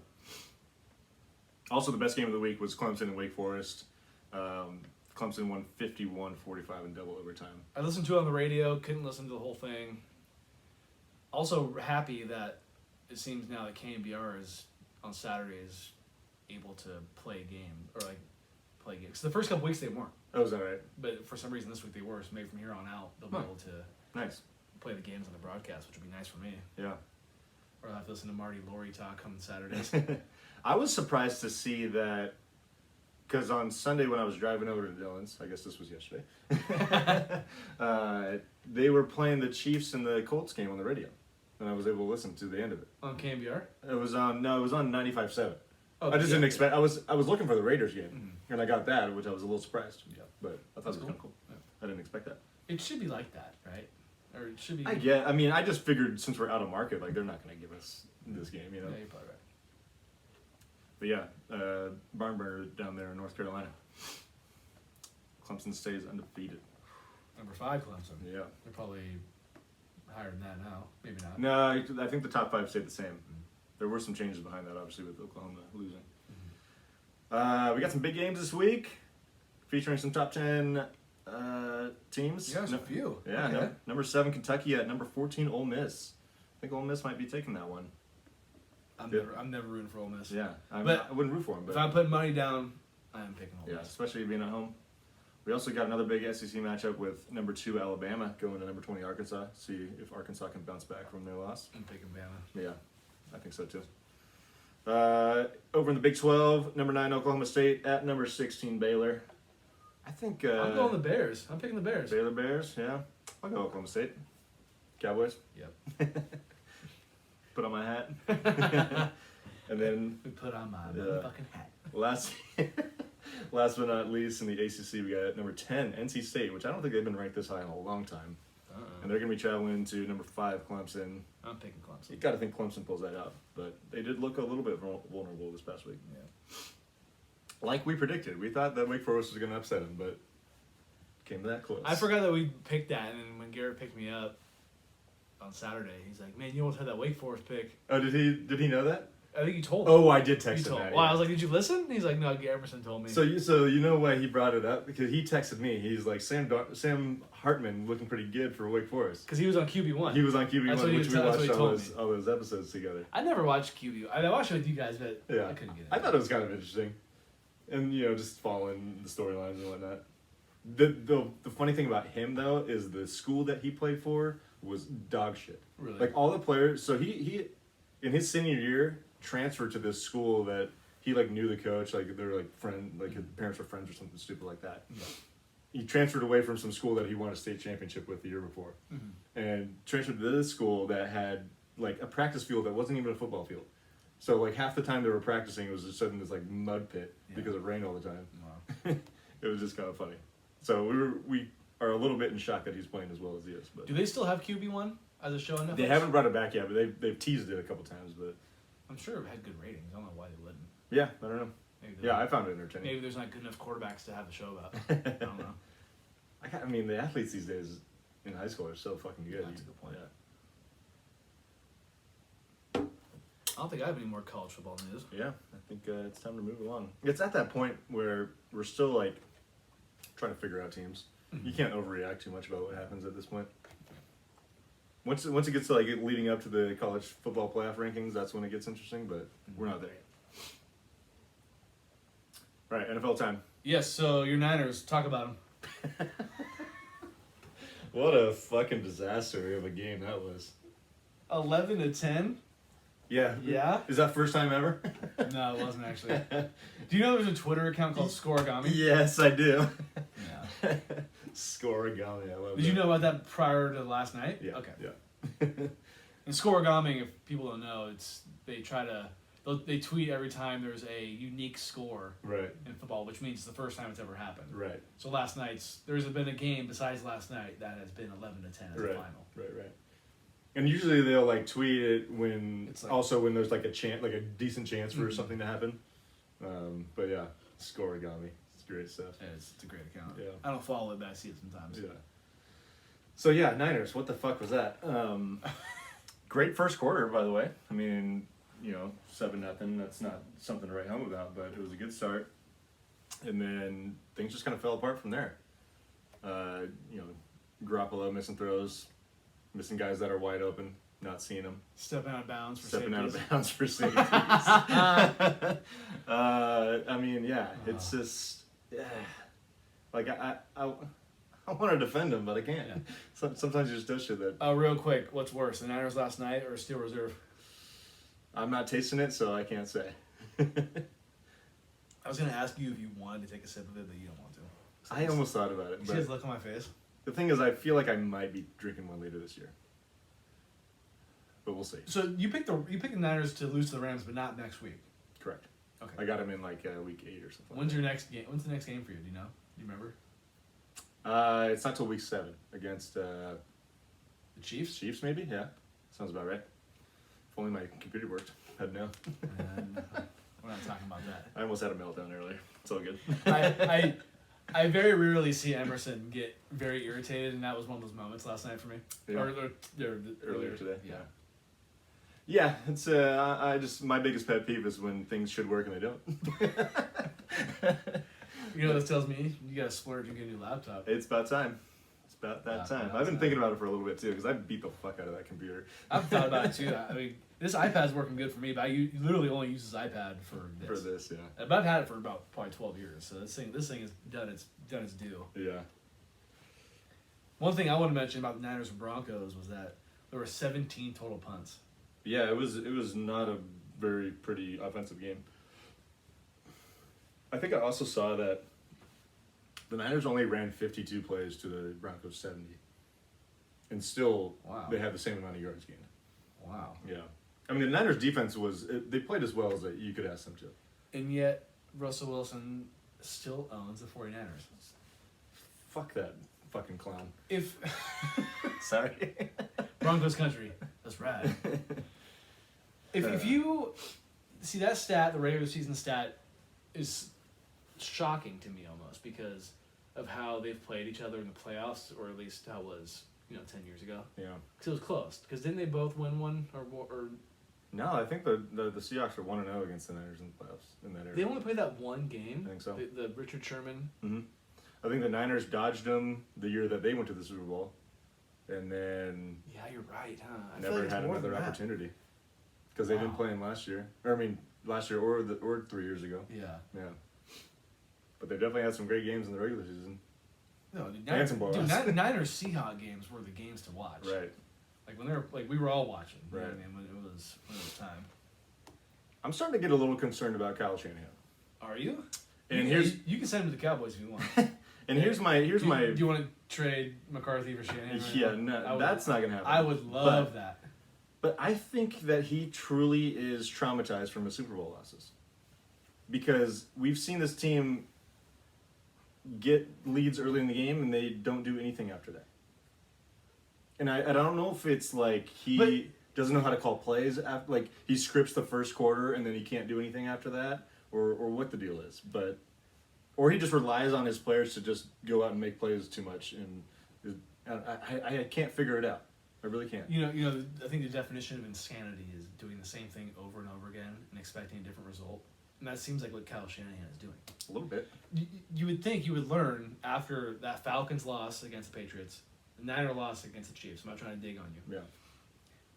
Also, the best game of the week was Clemson and Wake Forest. Clemson won 51-45 in double overtime. I listened to it on the radio. Couldn't listen to the whole thing. Also happy that it seems now that KNBR is on Saturday is able to play a game or like play games. 'Cause the first couple weeks they weren't, Oh, is that right? but for some reason this week they were. So maybe from here on out they'll be able to Nice. play the games on the broadcast, which would be nice for me. Yeah. Or I'll have to listen to Marty Laurie talk on Saturdays. I was surprised to see that, because on Sunday when I was driving over to Dillon's, I guess this was yesterday, they were playing the Chiefs and the Colts game on the radio, and I was able to listen to the end of it. On KNBR? It was on 95.7. Oh, I just yeah. didn't expect. I was looking for the Raiders game, Mhm. and I got that, which I was a little surprised. Yeah. But I thought That's it was kind of cool. Yeah. I didn't expect that. It should be like that, right? Or it should be. I mean, I just figured since we're out of market, like they're not going to give us this game, you know. Yeah, you're probably right. But yeah, barn burner down there in North Carolina. Clemson stays undefeated. Number 5, Clemson. Yeah. They're probably higher than that now. Maybe not. No, I think the top 5 stayed the same. There were some changes behind that, obviously, with Oklahoma losing. We got some big games this week, featuring some top 10 teams. Yeah, there's a few. Yeah, Okay. number 7 Kentucky at number 14 Ole Miss. I think Ole Miss might be taking that one. I'm never rooting for Ole Miss. Yeah, I But wouldn't root for them. But If I put money down, I am picking Ole yeah, Miss. especially being at home. We also got another big SEC matchup with number 2 Alabama going to number 20 Arkansas. See if Arkansas can bounce back from their loss. I'm picking Bama. Yeah, I think so too. Over in the Big 12, number 9 Oklahoma State at number 16 Baylor. I think I'm going the Bears. I'm picking the Bears. Baylor Bears. Yeah, I'll go Oklahoma State. Cowboys. Yep. Put on my hat. And then We put on my Yeah. motherfucking hat. last Last but not least, in the ACC, we got number 10, NC State, which I don't think they've been ranked this high in a long time. And they're going to be traveling to number 5, Clemson. I'm picking Clemson. You got to think Clemson pulls that out, but they did look a little bit vulnerable this past week. Yeah. Like we predicted, we thought that Wake Forest was going to upset them, but came that close. I forgot that we picked that, and then when Garrett picked me up on Saturday, he's like, "Man, you almost had that Wake Forest pick." Oh, did he know that? I think you told him. Oh, I did text him told that. Well, yeah. I was like, "Did you listen?" He's like, "No, Emerson told me." So you know why he brought it up? Because he texted me. He's like, Sam Hartman looking pretty good for Wake Forest. Because he was on QB1. He was on QB1, which we watched all those episodes together. I never watched QB. I watched it with you guys, but Yeah. I couldn't get it. I thought it was kind of interesting. And, just following the storylines and whatnot. The funny thing about him, though, is the school that he played for was dog shit. Really? Like, all the players... So he in his senior year, transferred to this school that he, knew the coach. Like, they were, his parents were friends or something stupid like that. Yeah. He transferred away from some school that he won a state championship with the year before. Mm-hmm. And transferred to this school that had, a practice field that wasn't even a football field. So, half the time they were practicing, it was just sitting in this, mud pit because it rained all the time. Wow. It was just kind of funny. So, we are a little bit in shock that he's playing as well as he is. But Do they still have QB1 as a show on Netflix? they haven't brought it back yet, but they've teased it a couple times. But I'm sure it had good ratings. I don't know why they wouldn't. yeah, I don't know. Maybe I found it entertaining. Maybe there's not good enough quarterbacks to have a show about. I don't know. I mean, the athletes these days in high school are so fucking good. That's a good point. Yeah. I don't think I have any more college football news. Yeah, I think it's time to move along. It's at that point where we're still trying to figure out teams. You can't overreact too much about what happens at this point. Once it gets to leading up to the college football playoff rankings, that's when it gets interesting. But we're not there yet. Right, NFL time. Yes. So your Niners, talk about them. What a fucking disaster of a game that was. 11-10. Yeah. Yeah? Is that first time ever? No, it wasn't actually. Do you know there's a Twitter account called Scoregami? Yes, I do. Yeah. Scoregami, I love Did you know about that prior to last night? Yeah. Okay. Yeah. And Scoregami, if people don't know, they tweet every time there's a unique score Right. in football, which means it's the first time it's ever happened. Right. So there's been a game besides last night that has been 11-10 as the final. Right. And usually they'll tweet it when It's when there's a chance, a decent chance for something to happen. But yeah, Scoregami, it's great stuff. Yeah, it's a great account. Yeah. I don't follow it, but I see it sometimes. Yeah. So yeah, Niners. What the fuck was that? Great first quarter, by the way. I mean, 7-0. That's not something to write home about, but it was a good start. And then things just kind of fell apart from there. Garoppolo missing throws, missing guys that are wide open, not seeing them. Stepping out of bounds for Stepping safeties. out of bounds for safeties. I mean, yeah, it's just, yeah. I want to defend him, but I can't. Yeah. Sometimes you just do shit that Real quick, what's worse, the Niners last night or Steel Reserve? I'm not tasting it, so I can't say. I was going to ask you if you wanted to take a sip of it, but you don't want to. I almost thought about it. You see But his look on my face? the thing is, I feel like I might be drinking one later this year. But we'll see. So you picked the Niners to lose to the Rams, but not next week. Correct. Okay. I got him in week 8 or something. When's your next game? When's the next game for you? Do you know? Do you remember? It's not till week 7 against The Chiefs? Chiefs, maybe. Yeah, sounds about right. If only my computer worked, I'd know. We're not talking about that. I almost had a meltdown earlier. It's all good. I very rarely see Emerson get very irritated, and that was one of those moments last night for me. Yeah. Or Earlier today. Yeah. Yeah, it's my biggest pet peeve is when things should work and they don't. You know what this tells me? You gotta splurge and get a new laptop. It's about time. It's about that time. I've been thinking about it for a little bit too, because I beat the fuck out of that computer. I've thought about it too. I mean, this iPad's working good for me, but I literally only use this iPad for this. For this, yeah. But I've had it for about probably 12 years, so this thing has done its due. Yeah. One thing I want to mention about the Niners and Broncos was that there were 17 total punts. Yeah, it was not a very pretty offensive game. I think I also saw that the Niners only ran 52 plays to the Broncos 70. And still, they had the same amount of yards gained. Wow. Yeah. I mean, the Niners defense they played as well as you could ask them to. And yet, Russell Wilson still owns the 49ers. Fuck that fucking clown. If Sorry. Broncos country, that's rad. If you see that stat, the regular season stat is shocking to me almost because of how they've played each other in the playoffs, or at least how it was 10 years ago. Yeah. Because it was close. Because didn't they both win one or No, I think the Seahawks are 1-0 against the Niners in the playoffs in that area. they only played that one game? I think so. The Richard Sherman. Mm-hmm. I think the Niners dodged them the year that they went to the Super Bowl, and then Yeah, you're right, huh? I feel never like it's had more another than that. opportunity because they didn't play him last year. Last year or 3 years ago. Yeah. Yeah. But they definitely had some great games in the regular season. No, the And Niners, some dude, blowouts. Niners Seahawks games were the games to watch. Right. Like when they were we were all watching. You know Right. what I mean, when it was time. I'm starting to get a little concerned about Kyle Shanahan. Are you? And you can send him to the Cowboys if you want. And here's my Do you want to trade McCarthy for Shanahan? Right yeah, now? no, that's not gonna happen. I would love that. But I think that he truly is traumatized from his Super Bowl losses. Because we've seen this team get leads early in the game and they don't do anything after that. And I don't know if it's like he doesn't know how to call plays after, like he scripts the first quarter and then he can't do anything after that, or what the deal is. Or he just relies on his players to just go out and make plays too much, and I can't figure it out. I really can't. I think the definition of insanity is doing the same thing over and over again and expecting a different result. And that seems like what Kyle Shanahan is doing. A little bit. You would think you would learn after that Falcons loss against the Patriots, the Niner loss against the Chiefs. I'm not trying to dig on you. Yeah.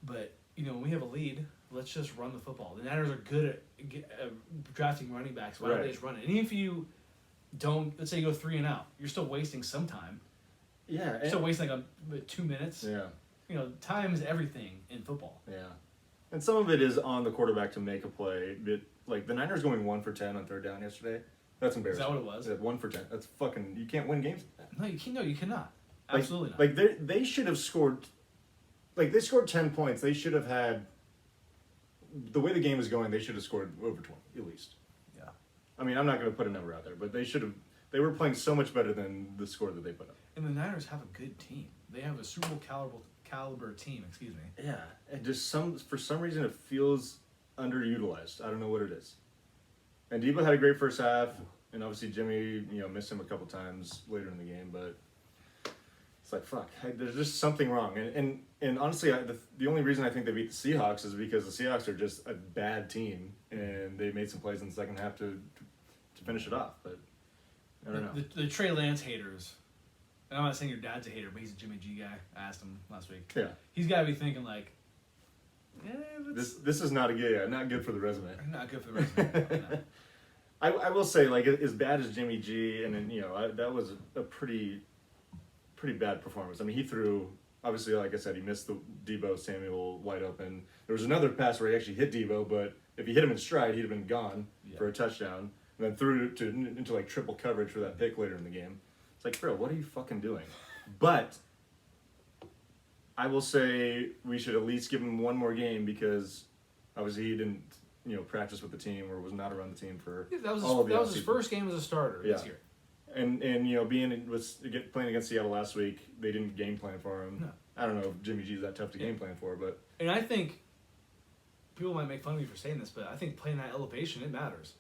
But, when we have a lead, let's just run the football. The Niners are good at drafting running backs. Why don't they just run it? And even if you don't, let's say you go 3 and out, you're still wasting some time. Yeah. You're still wasting 2 minutes. Yeah. Time is everything in football. Yeah. And some of it is on the quarterback to make a play. But, like, the Niners going 1 for 10 on third down yesterday, that's embarrassing. Is that what it was? Yeah, 1 for 10. That's fucking, you can't win games like that. No, you can't. No, you cannot. Absolutely not. Like, they should have scored, like, they scored 10 points. They should have had, the way the game is going, they should have scored over 20, at least. Yeah. I mean, I'm not going to put a number out there, but they should have, they were playing so much better than the score that they put up. And the Niners have a good team. They have a Super Bowl caliber team, excuse me. Yeah, and just for some reason it feels underutilized. I don't know what it is. And Debo had a great first half, and obviously Jimmy, missed him a couple times later in the game, but it's like fuck. There's just something wrong. And honestly, the only reason I think they beat the Seahawks is because the Seahawks are just a bad team, and they made some plays in the second half to finish it off. But I don't know. The Trey Lance haters. And I'm not saying your dad's a hater, but he's a Jimmy G guy. I asked him last week. Yeah. He's got to be thinking like, This is not not good for the resume. Not good for the resume. No. I will say, like, as bad as Jimmy G, and then that was a pretty bad performance. I mean, he threw, obviously, like I said, he missed the Debo Samuel wide open. There was another pass where he actually hit Debo, but if he hit him in stride, he'd have been gone for a touchdown. And then threw it into like triple coverage for that pick later in the game. It's like, bro, what are you fucking doing? But I will say we should at least give him one more game because obviously he didn't, practice with the team or was not around the team for that was all of the that was his first game as a starter this year. And playing against Seattle last week, they didn't game plan for him. No. I don't know if Jimmy G's that tough to game plan for, but And I think people might make fun of me for saying this, but I think playing that elevation, it matters.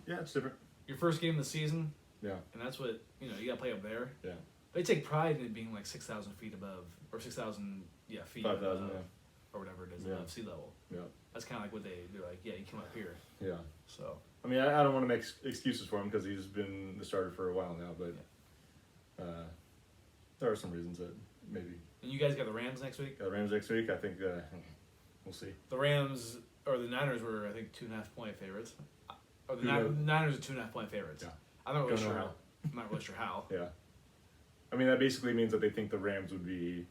it's different. Your first game of the season, Yeah. and that's what you got to play up there. Yeah. They take pride in it being like 6,000 feet above, or 6,000 feet 5,000, above, yeah. or whatever it is Yeah. above sea level. Yeah. That's kind of like what they're like. Yeah, you come up here. Yeah. So I mean, I don't want to make excuses for him because he's been the starter for a while now, but there are some reasons that maybe. And you guys got the Rams next week. Got the Rams next week. I think we'll see. The Rams or the Niners were, I think, 2.5-point favorites. Or the Who knows? Niners are 2.5-point favorites. Yeah. I'm not really Don't know sure how. how. I'm not really sure how. Yeah. I mean, that basically means that they think the Rams would be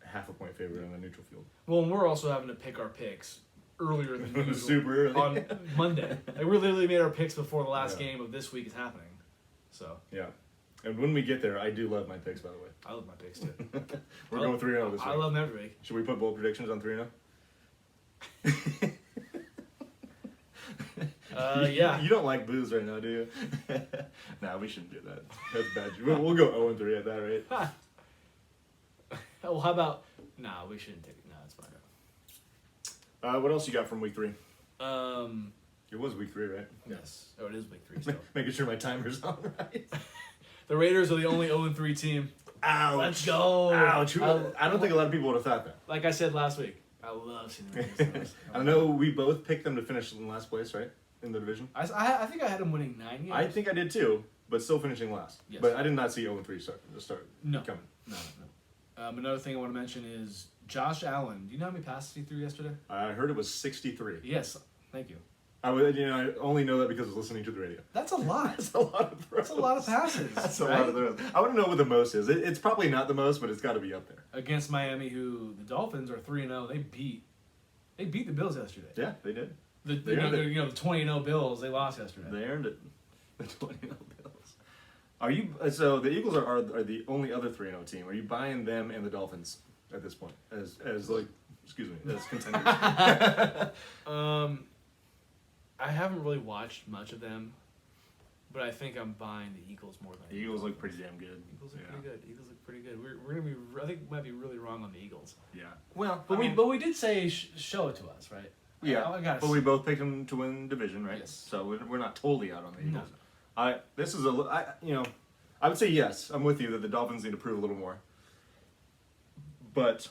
half a point favorite on the neutral field. Well, and we're also having to pick our picks earlier than usual. Super early. On Monday. Like, we literally made our picks before the last Yeah. game of this week is happening. So. Yeah. And when we get there, I do love my picks, by the way. I love my picks, too. We're going 3-0 this week. I love them every week. Should we put bold predictions on 3-0? Yeah. You don't like booze right now, do you? Nah, we shouldn't do that. That's bad. We'll go 0-3 at that rate. Well, how about? Nah, we shouldn't take it. No, it's fine. What else you got from week 3? Um. It was week 3, right? Yes. Oh, it is week 3 still. Making sure my timer's on right. The Raiders are the only 0-3 team. Ouch. Let's go. Ouch. I don't think a lot of people would have thought that. Like I said last week, I love seeing the Raiders. I know we both picked them to finish in last place, right? In the division. I think I had them winning 9 games. I think I did too, but still finishing last. Yes. But I did not see 0-3 start No. coming. No. Another thing I want to mention is Josh Allen. Do you know how many passes he threw yesterday? I heard it was 63. Yes. Thank you. I only know that because I was listening to the radio. That's a lot. That's a lot of throws. That's a lot of passes. That's a right? lot of throws. I want to know what the most is. It's probably not the most, but it's got to be up there. Against Miami, who the Dolphins are 3-0. They beat the Bills yesterday. Yeah, they did. The They earned it. the 20-0 Bills. They lost yesterday. They earned it. The 20 Bills. Are you? So the Eagles are the only other 3-0 team. Are you buying them and the Dolphins at this point as contenders? I haven't really watched much of them, but I think I'm buying the Eagles more than The Eagles look pretty damn good. Eagles look pretty good. Eagles look pretty good. We're gonna be. I think we might be really wrong on the Eagles. Yeah. Well, But we did say show it to us, right? Yeah. I gotta But see. we both picked them to win division, right? Yes. So we're not totally out on the Eagles. No. I would say yes. I'm with you that the Dolphins need to prove a little more. But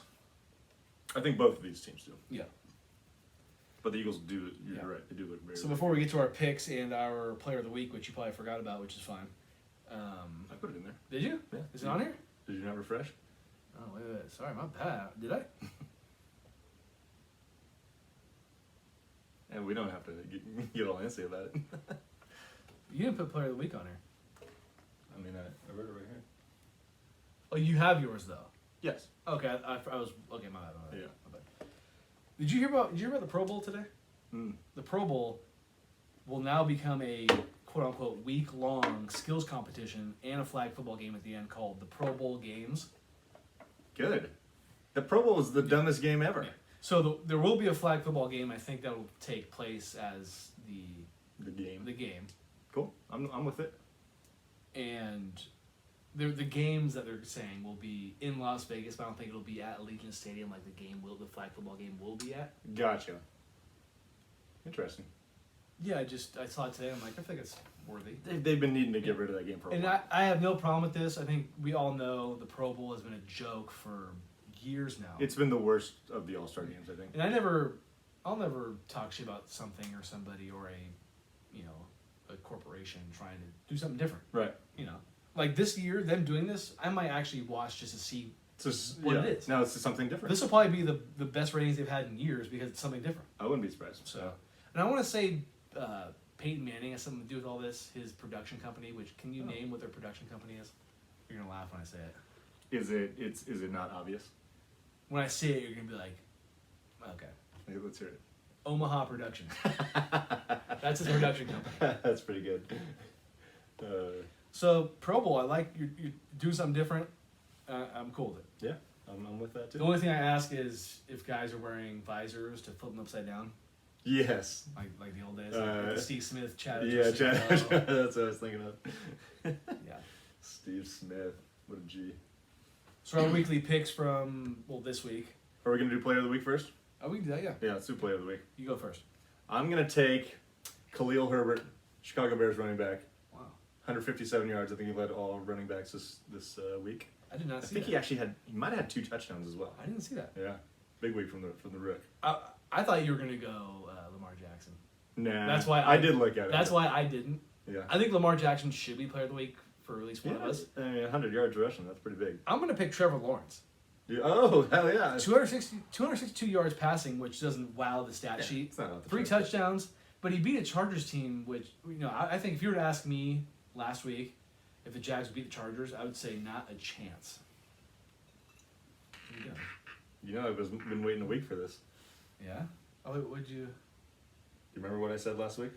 I think both of these teams do. Yeah. But the Eagles do. You're Yeah. right. They do look very. So before we get to our picks and our player of the week, which you probably forgot about, which is fine. I put it in there. Did you? Yeah. Is it on here? Did you not refresh? Oh wait. Sorry, my bad. Did I? And we don't have to get all antsy about it. You didn't put player of the week on here. I mean, I wrote it right here. Oh, you have yours though. Yes. Okay, I was okay. My bad. Yeah. My bad. Did you hear about the Pro Bowl today? Mm. The Pro Bowl will now become a quote unquote week-long skills competition and a flag football game at the end called the Pro Bowl Games. Good. The Pro Bowl is the dumbest game ever. So there will be a flag football game. I think that will take place as the game. Cool. I'm with it. And the games that they're saying will be in Las Vegas, but I don't think it'll be at Allegiant Stadium like the flag football game will be at. Gotcha. Interesting. Yeah, I saw it today. I'm like, I think it's worthy. They've been needing to get rid of that game for a And while. I have no problem with this. I think we all know the Pro Bowl has been a joke for years now. It's been the worst of the All-Star games, I think. And I'll never talk shit about something or somebody or a corporation trying to do something different. Right. Like this year, them doing this, I might actually watch just to see what it is. Now it's something different. This will probably be the best ratings they've had in years because it's something different. I wouldn't be surprised. So, and I want to say Peyton Manning has something to do with all this. His production company, which can you name what their production company is? You're gonna laugh when I say it. Is it not obvious? When I say it, you're gonna be like, okay. Hey, let's hear it. Omaha Production. That's his production company. That's pretty good. So Pro Bowl, I like you do something different. I'm cool with it. Yeah, I'm with that too. The only thing I ask is if guys are wearing visors to flip them upside down, Yes. like the old days, like the Steve Smith, Chad. Yeah, Ochocinco. Chad. That's what I was thinking of. Yeah. Steve Smith. What a G. So our weekly picks from this week. Are we gonna do Player of the Week first? Oh, we can do that. Yeah. Yeah, let's do Player of the Week. You go first. I'm gonna take Khalil Herbert, Chicago Bears running back. Wow. 157 yards. I think he led all running backs this week. I did not I see think that. he might have had 2 touchdowns as well. I didn't see that. Yeah, big week from the Rook. I thought you were gonna go Lamar Jackson. Nah, That's why I did look at it. That's why I didn't. Yeah. I think Lamar Jackson should be player of the week for at least one of us. I mean, 100 yards rushing. That's pretty big. I'm gonna pick Trevor Lawrence. Yeah. Oh hell yeah! 262 yards passing, which doesn't wow the stat sheet. It's not off the 3 chart. touchdowns, but he beat a Chargers team, which I think if you were to ask me last week if the Jags would beat the Chargers, I would say not a chance. There you go. You know, I've been waiting a week for this. Yeah. Oh, would you? Do you remember what I said last week?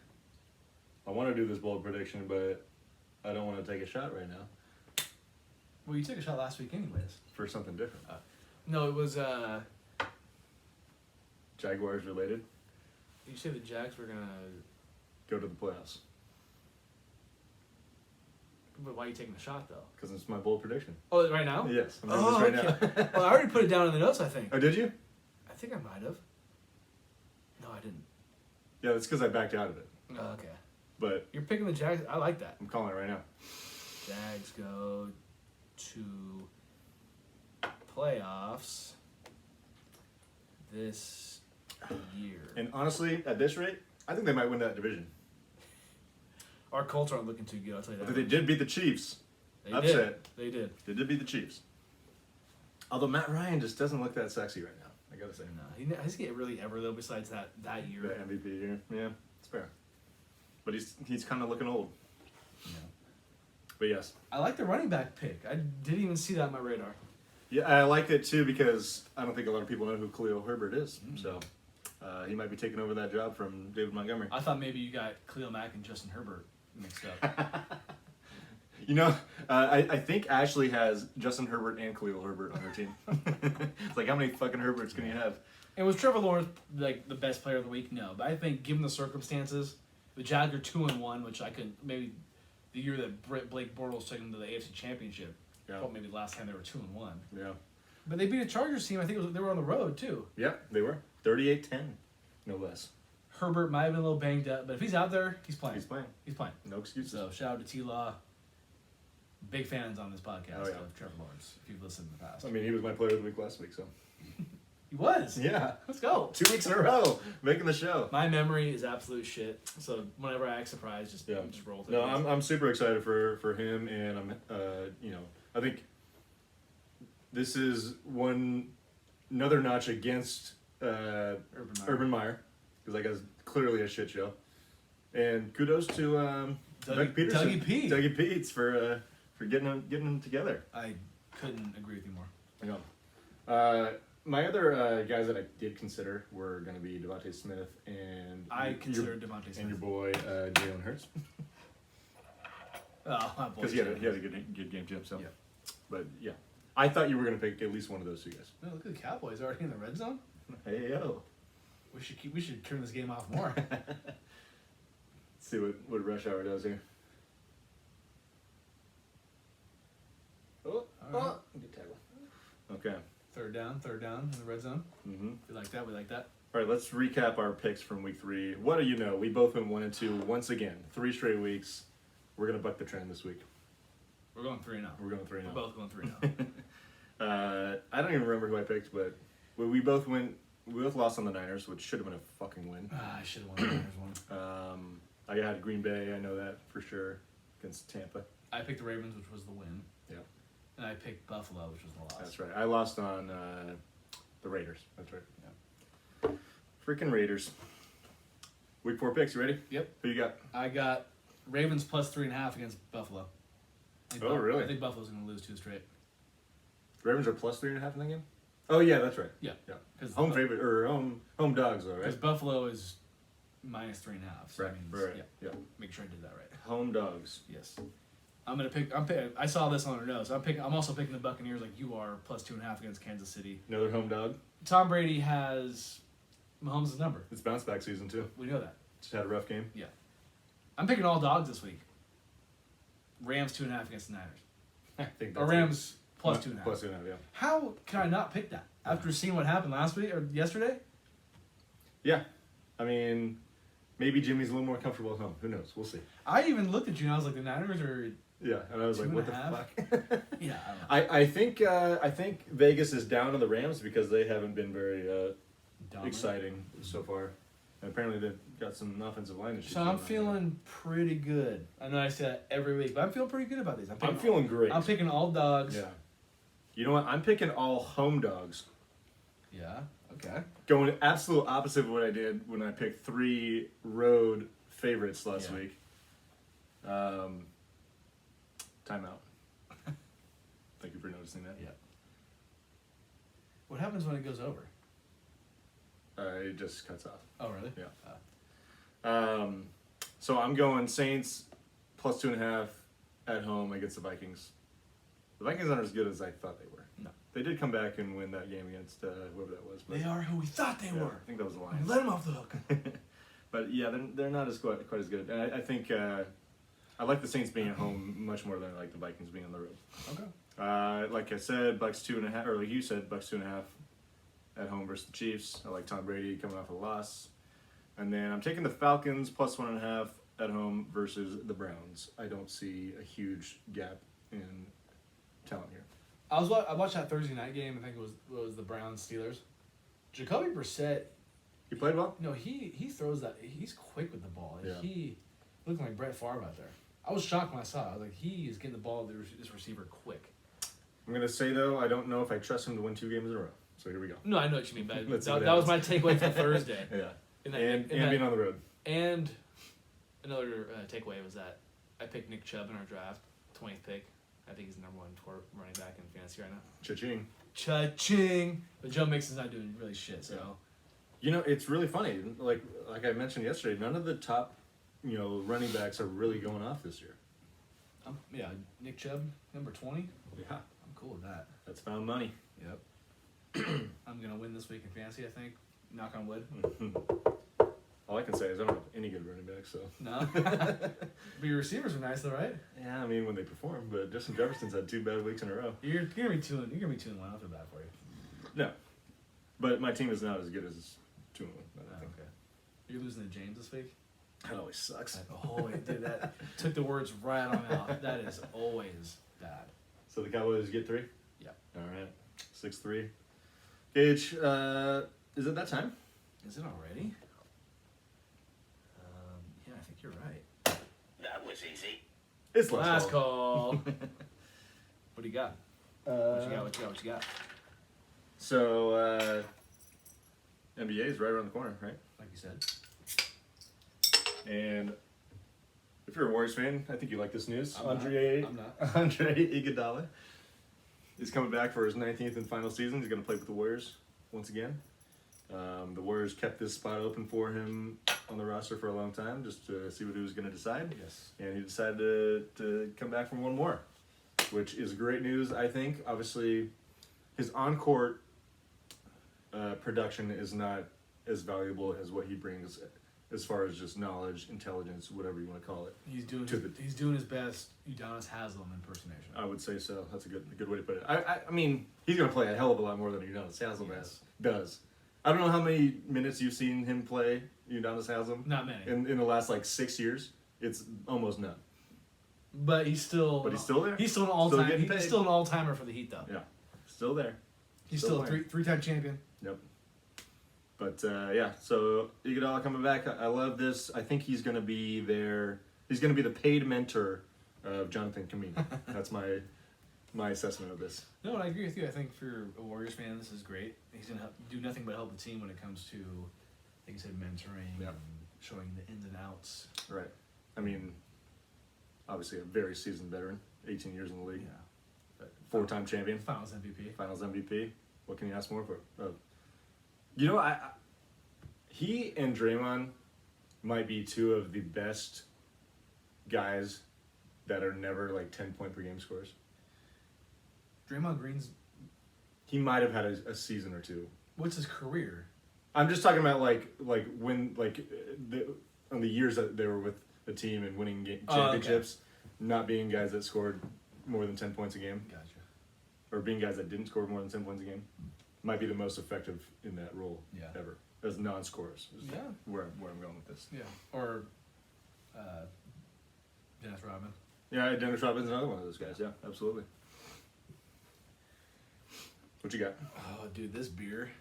I want to do this bold prediction, but I don't want to take a shot right now Well, you took a shot last week, anyways. for something different. No, it was. Jaguars related. You said the Jags were gonna go to the playoffs. But why are you taking the shot, though? Because it's my bold prediction. Oh, right now? Yes, I'm doing this right now. Well, I already put it down in the notes, I think. Oh, did you? I think I might have. No, I didn't. Yeah, that's because I backed out of it. Oh, okay. But You're picking the Jags. I like that. I'm calling it right now. Jags go to playoffs this year. And honestly, at this rate, I think they might win that division. Our Colts aren't looking too good, I'll tell you that. But they did beat the Chiefs. They Upset. did. They did. They did beat the Chiefs. Although Matt Ryan just doesn't look that sexy right now, I gotta say. No, he doesn't get really ever, though, besides that year. The MVP year. Yeah, it's fair. But he's kind of looking old. Yeah. But yes. I like the running back pick. I didn't even see that on my radar. Yeah, I like it too because I don't think a lot of people know who Khalil Herbert is. Mm. So he might be taking over that job from David Montgomery. I thought maybe you got Khalil Mack and Justin Herbert mixed up. You know, I think Ashley has Justin Herbert and Khalil Herbert on her team. It's like, how many fucking Herberts can you have? And was Trevor Lawrence like the best player of the week? No, but I think given the circumstances, the Jags are 2-1, which I could maybe the year that Blake Bortles took them to the AFC Championship. Yeah. Well, maybe the last time they were 2-1. Yeah. But they beat a Chargers team. I think they were on the road too. Yeah, they were 38-10, no less. Herbert might have been a little banged up, but if he's out there, he's playing. He's playing. He's playing. No excuses. So shout out to T-Law. Big fans on this podcast Oh, yeah. of Trevor Lawrence, if you've listened in the past. I mean, he was my player of the week last week, so. He was. Yeah. Let's go. 2 weeks in a row, making the show. My memory is absolute shit. So whenever I act surprised, just roll with it. No, I'm super excited for him, and I'm I think this is another notch against Urban Meyer because that guy's clearly a shit show. And kudos to Doug Peterson, Dougie Pete's for getting them together. I couldn't agree with you more. I know. My other guys that I did consider were going to be Devontae Smith and I considered Devontae Smith and your boy Jalen Hurts. Oh, my boy. Because he had a good game too. So, Yeah. But yeah, I thought you were going to pick at least one of those two guys. No, look at the Cowboys already in the red zone. Hey yo, We should turn this game off more. see what Rush Hour does here. Oh, right. good tackle. Okay. Third down in the red zone. Mm-hmm. We like that. We like that. All right, let's recap our picks from week 3. What do you know? We both went 1-2 once again. 3 straight weeks. We're gonna buck the trend this week. We're going 3-0. We're going 3-0. We're both going 3-0. I don't even remember who I picked, but we both went. We both lost on the Niners, which should have been a fucking win. I should have won the Niners one. I had Green Bay. I know that for sure against Tampa. I picked the Ravens, which was the win. Yeah. And I picked Buffalo, which was the loss. That's right. I lost on the Raiders. That's right. Yeah. Freaking Raiders. Week 4 picks. You ready? Yep. Who you got? I got Ravens plus 3.5 against Buffalo. Oh, really? I think Buffalo's going to lose 2 straight. Ravens are plus 3.5 in that game. Oh yeah, that's right. Yeah. Yeah. Home favorite or home dogs though, right? Because Buffalo is minus 3.5. So Right. that means, Right. Yeah. Make sure I did that right. Home dogs. Yes. I'm gonna pick. I saw this on our notes. I'm also picking the Buccaneers like you are plus 2.5 against Kansas City. Another home dog. Tom Brady has Mahomes' number. It's bounce back season too. We know that. Just had a rough game. Yeah. I'm picking all dogs this week. Rams 2.5 against the Niners. I think Or Rams plus 2.5. Plus 2.5, yeah. How can I not pick that after seeing what happened last week or yesterday? Yeah. I mean, maybe Jimmy's a little more comfortable at home. Who knows? We'll see. I even looked at you and I was like, the Niners are. Yeah, and I was like, what the 2.5? fuck? Yeah. I don't know. I think Vegas is down on the Rams because they haven't been very Dominant. exciting so far. And apparently they've got some offensive line issues. So I'm feeling pretty good. I know I say that every week, but I'm feeling pretty good about these. I'm feeling great. I'm picking all dogs. Yeah. You know what? I'm picking all home dogs. Yeah. Okay. Going absolute opposite of what I did when I picked 3 road favorites last Yeah. week. Timeout. Thank you for noticing that. Yeah. What happens when it goes over? It just cuts off. Oh, really? Yeah. So I'm going Saints plus 2.5 at home against the Vikings. The Vikings aren't as good as I thought they were. No. They did come back and win that game against whoever that was. But They are who we thought they yeah, were. I think that was the Lions. Let them off the hook. But yeah, they're not as quite as good. And I think I like the Saints being at home much more than I like the Vikings being on the road. Okay. Like I said, Bucks 2.5, or like you said, Bucks 2.5 at home versus the Chiefs. I like Tom Brady coming off a loss. And then I'm taking the Falcons plus 1.5 at home versus the Browns. I don't see a huge gap in talent here. I watched that Thursday night game. I think it was the Browns Steelers. Jacoby Brissett. He played well? No, he throws that. He's quick with the ball. Yeah. He looked like Brett Favre out there. I was shocked when I saw it. I was like, he is getting the ball to this receiver quick. I'm going to say, though, I don't know if I trust him to win 2 games in a row. So here we go. No, I know what you mean, but Let's see that what was my takeaway from Thursday. Yeah. And being on the road. And another takeaway was that I picked Nick Chubb in our draft, 20th pick. I think he's the number 1 running back in fantasy right now. Cha-ching. Cha-ching! But Joe Mixon's not doing really shit, so... Yeah. You know, it's really funny. Like I mentioned yesterday, none of the top, running backs are really going off this year. Yeah, Nick Chubb, number 20. Yeah. I'm cool with that. That's found money. Yep. I'm going to win this week in fantasy, I think. Knock on wood. All I can say is I don't have any good running backs, so. No? But your receivers are nice, though, right? Yeah, I mean, when they perform, but Justin Jefferson's had 2 bad weeks in a row. You're gonna be 2-1. You're gonna be 2-1. I'll feel bad for you. No. But my team is not as good as 2-1, I don't think. Okay. You're losing to James this week? That always sucks. Oh, dude, that took the words right out of my mouth. That is always bad. So the Cowboys get 3? Yep. All right. 6-3. Gage, is it that time? Is it already? Yeah, I think you're right. That was easy. It's Last call. What do you got? What you got? So, NBA is right around the corner, right? Like you said. And if you're a Warriors fan, I think you like this news. I'm Andre not. Iguodala is coming back for his 19th and final season. He's going to play with the Warriors once again. The Warriors kept this spot open for him on the roster for a long time just to see what he was going to decide. Yes. And he decided to come back for one more, which is great news, I think. Obviously, his on-court production is not as valuable as what he brings as far as just knowledge, intelligence, whatever you want to call it. He's doing his best Udonis Haslam impersonation. I would say so. That's a good way to put it. I mean, he's going to play a hell of a lot more than Udonis Haslam does. I don't know how many minutes you've seen him play Udonis Haslam. Not many. In the last 6 years, it's almost none. But he's still. But he's still there. He's still an all-time. getting paid. He's still an all-timer for the Heat, though. Yeah, still there. He's still a three-time champion. Yep. But yeah, so Iguodala coming back. I love this. I think he's going to be there. He's going to be the paid mentor of Jonathan Kamina. That's my assessment of this. No, and I agree with you. I think for a Warriors fan, this is great. He's going to do nothing but help the team when it comes to, like you said, mentoring Yep. and showing the ins and outs. Right. I mean, obviously a very seasoned veteran, 18 years in the league, Yeah. But 4-time champion, Finals MVP. Finals MVP. What can you ask more for? He and Draymond might be 2 of the best guys that are never 10-point per game scores. Draymond Green's. He might have had a season or 2. What's his career? I'm just talking about when on the years that they were with the team and winning championships, not being guys that scored more than 10 points a game, Gotcha. or being guys that didn't score more than 10 points a game, might be the most effective in that role ever as non-scorers. Is Yeah. where I'm going with this. Yeah. Or Dennis Rodman. Yeah, Dennis Rodman's another one of those guys. Yeah, absolutely. What you got? Oh, dude, this beer,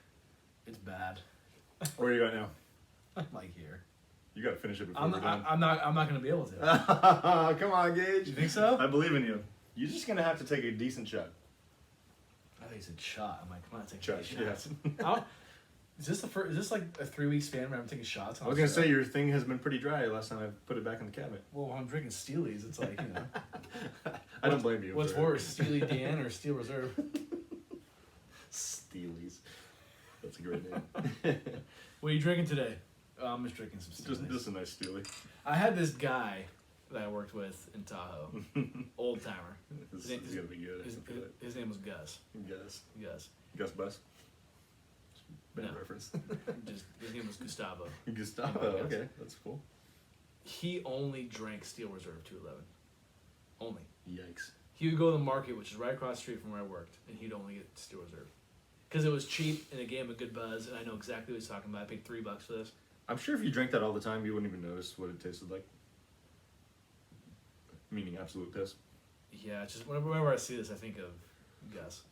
it's bad. Where are you at now? I'm here. You got to finish it before I'm we're done. not gonna be able to. Come on, Gage. You think so? I believe in you. You're just gonna have to take a decent shot. I think he said shot. I'm like, come on, take Shot. a shot. Yes. Is this Is this like a 3-week span where I'm taking shots? I was gonna say your thing has been pretty dry last time I put it back in the cabinet. Well, when I'm drinking Steely's, it's like, you know. I don't blame you. What's worse, Steely Dan or Steel Reserve? Steely's. That's a great name. What are you drinking today? Oh, I'm just drinking some Steely's. just a nice Steely. I had this guy that I worked with in Tahoe, old timer. This is gonna be good. His name was Gus. Gus. Gus. Gus Bus. band No. reference. Just his name was Gustavo. Gustavo. Okay, that's cool. He only drank Steel Reserve 211. Only. Yikes. He would go to the market, which is right across the street from where I worked, and he'd only get Steel Reserve. Because it was cheap, and it gave him a good buzz, and I know exactly what he's talking about. I paid $3 for this. I'm sure if you drank that all the time, you wouldn't even notice what it tasted like. Meaning absolute piss. Yeah, it's just whenever I see this, I think of Gus.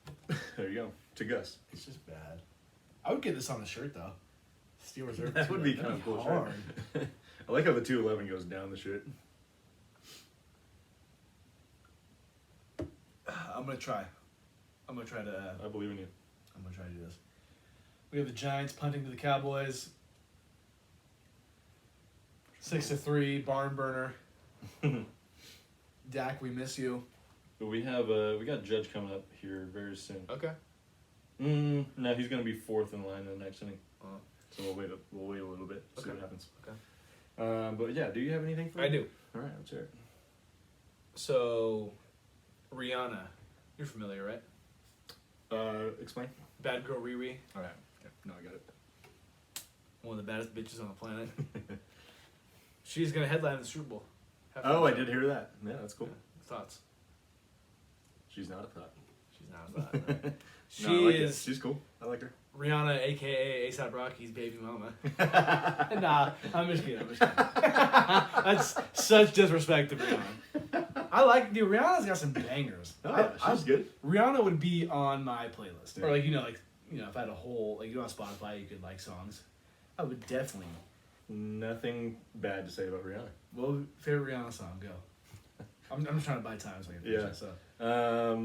There you go. To Gus. It's just bad. I would get this on the shirt, though. Steel Reserve. That would be kind of cool. hard. Shirt. I like how the 211 goes down the shirt. I'm going to try. I'm going to try to... I believe in you. I'm going to try to do this. We have the Giants punting to the Cowboys. 6-3, barn burner. Dak, we miss you. But we got Judge coming up here very soon. Okay. No, he's gonna be fourth in line in the next inning. So we'll wait a little bit, see Okay. what happens. Okay. But yeah, do you have anything for I do. All right, let's hear it. So, Rihanna. You're familiar, right? Explain. Bad Girl Riri. All right. Yeah, no, I got it. One of the baddest bitches on the planet. She's going to headline the Super Bowl. Oh, I did hear that. Yeah, that's cool. Yeah. Thoughts? She's not a thought. She's not a thought. Right? She No, I like it. is She's cool. I like her. Rihanna, a.k.a. A$AP Rocky's baby mama. Nah, I'm just kidding. That's such disrespect to Rihanna. I like, dude, Rihanna's got some bangers. Oh, yeah, she's good. Rihanna would be on my playlist. Yeah. Or if I had a whole, on Spotify, you could like songs. I would definitely. Nothing bad to say about Rihanna. Well, favorite Rihanna song, go. I'm just trying to buy time so I can finish it. So.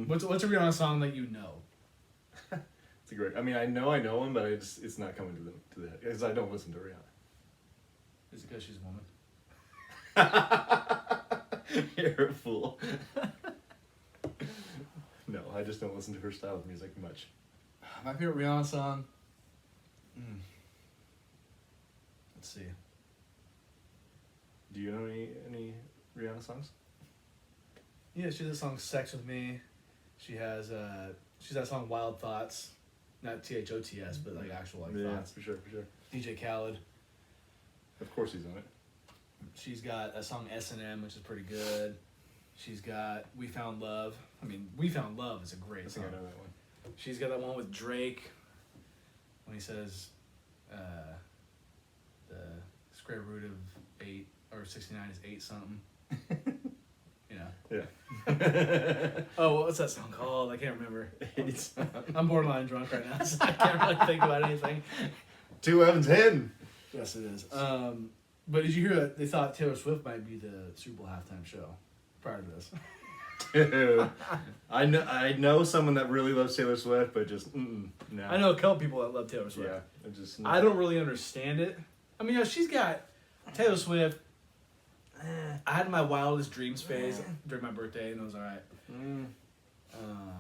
What's a Rihanna song that you know? It's a great. I mean, I know one, but it's not coming to that because I don't listen to Rihanna. Is it because she's a woman? You're a fool. No, I just don't listen to her style of music much. My favorite Rihanna song. Let's see. Do you know any Rihanna songs? Yeah, she has a song "Sex with Me." She has she's that song "Wild Thoughts," not THOTS, but like actual thoughts. For sure. DJ Khaled. Of course he's on it. She's got a song S&M, which is pretty good. She's got "We Found Love." I mean, "We Found Love" is a great I song. think I know that one. She's got that one with Drake when he says the square root of 8 or 69 is 8 something. You know. Yeah. Oh, what's that song called? I can't remember. I'm borderline drunk right now, so I can't really think about anything. 2 Evans hidden. Yes, it is. But did you hear that they thought Taylor Swift might be the Super Bowl halftime show prior to this? Dude, I know someone that really loves Taylor Swift, but just no. I know a couple people that love Taylor Swift. Yeah, I don't really understand it. I mean, she's got Taylor Swift. I had my wildest dreams phase during my birthday, and it was all right.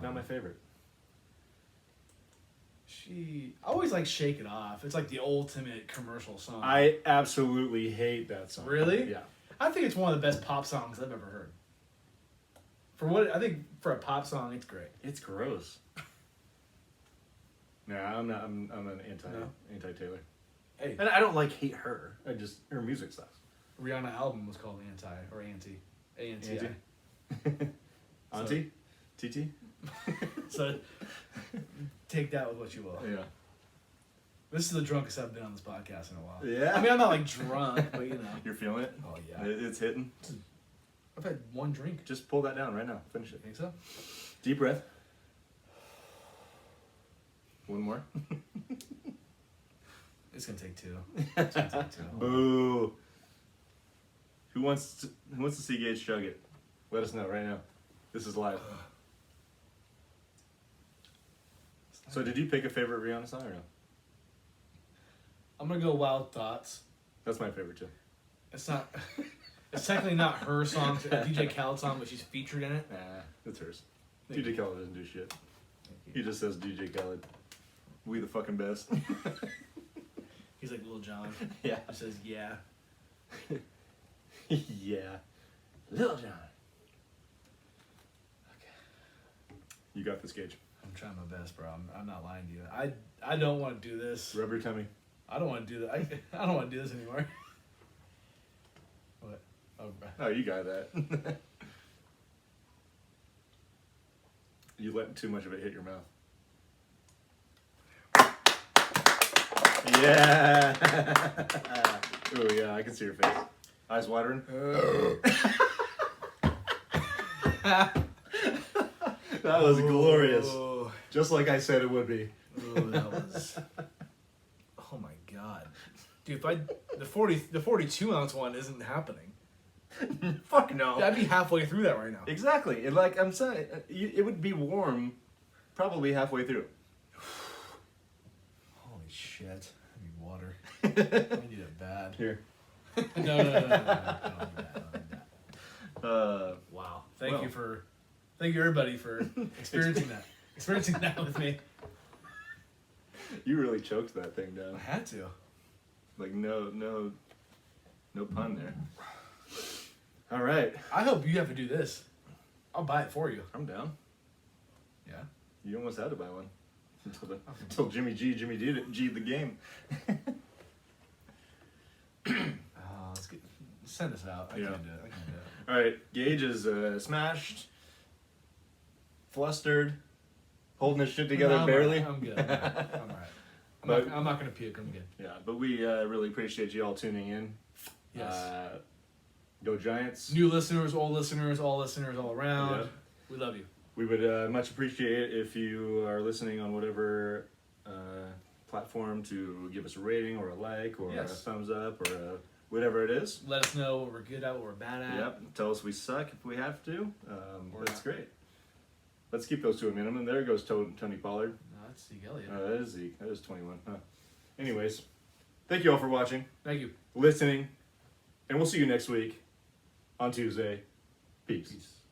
Not my favorite. I always like "Shake It Off." It's like the ultimate commercial song. I absolutely hate that song. Really? Yeah. I think it's one of the best pop songs I've ever heard. I think for a pop song, it's great. It's gross. No, I'm not. I'm an anti Taylor. Hey, And I don't hate her. Her music sucks. Rihanna album was called Anti. A-N-T-I. Auntie? TT? So take that with what you will. Yeah. This is the drunkest I've been on this podcast in a while. Yeah. I mean, I'm not like drunk, but you know. You're feeling it? Oh yeah. It's hitting. I've had one drink. Just pull that down right now. Finish it. Think so? Deep breath. One more. It's gonna take 2. It's gonna take 2. Boo. Who wants to see Gage chug it? Let us know right now. This is live. So did you pick a favorite Rihanna song or no? I'm gonna go "Wild Thoughts." That's my favorite too. It's not. It's technically not her song. It's a DJ Khaled song, but she's featured in it. Nah, it's hers. Thank DJ you. Khaled doesn't do shit. Thank He you. just says DJ Khaled. We the fucking best. He's like Lil Jon. Yeah. He says yeah. Yeah. Lil Jon. Okay. You got this, Gage. I'm trying my best, bro. I'm not lying to you. I don't want to do this. Rub your tummy. I don't want to do that. I don't want to do this anymore. What? Oh, you got that. You let too much of it hit your mouth. Yeah. Oh yeah, I can see your face. Eyes watering. That was glorious. Oh, Just like I said it would be. that was. Oh my god, dude! If the 42-ounce one isn't happening, Fuck no. I'd be halfway through that right now. Exactly. And like I'm saying, it would be warm, probably halfway through. Holy shit! I need water. I need it bad. Here. No. Don't need that. Wow. Thank you everybody for experiencing that. Experiencing that with me. You really choked that thing I down. had to. Like no pun there. All right. I hope you have to do this. I'll buy it for you. I'm down. Yeah. You almost had to buy one until Jimmy G'd the game. Let's get, send us out. I Yeah. can't do it. All right. Gage is smashed, flustered, holding his shit together No, barely. I'm good. I'm all right. I'm not gonna puke. I'm good. Yeah, but we really appreciate you all tuning in. Yes. Go Giants. New listeners, old listeners, all around. Yeah. We love you. We would much appreciate it if you are listening on whatever platform to give us a rating or a like or Yes. a thumbs up or whatever it is. Let us know what we're good at, what we're bad at. Yep. Tell us we suck if we have to. Or That's not. great. Let's keep those to a minimum. There goes Tony Pollard. No, that's Zeke Elliott. That is Zeke. That is 21. Huh. Anyways, thank you all for watching, Thank you. listening, and we'll see you next week on Tuesday. Peace. Peace.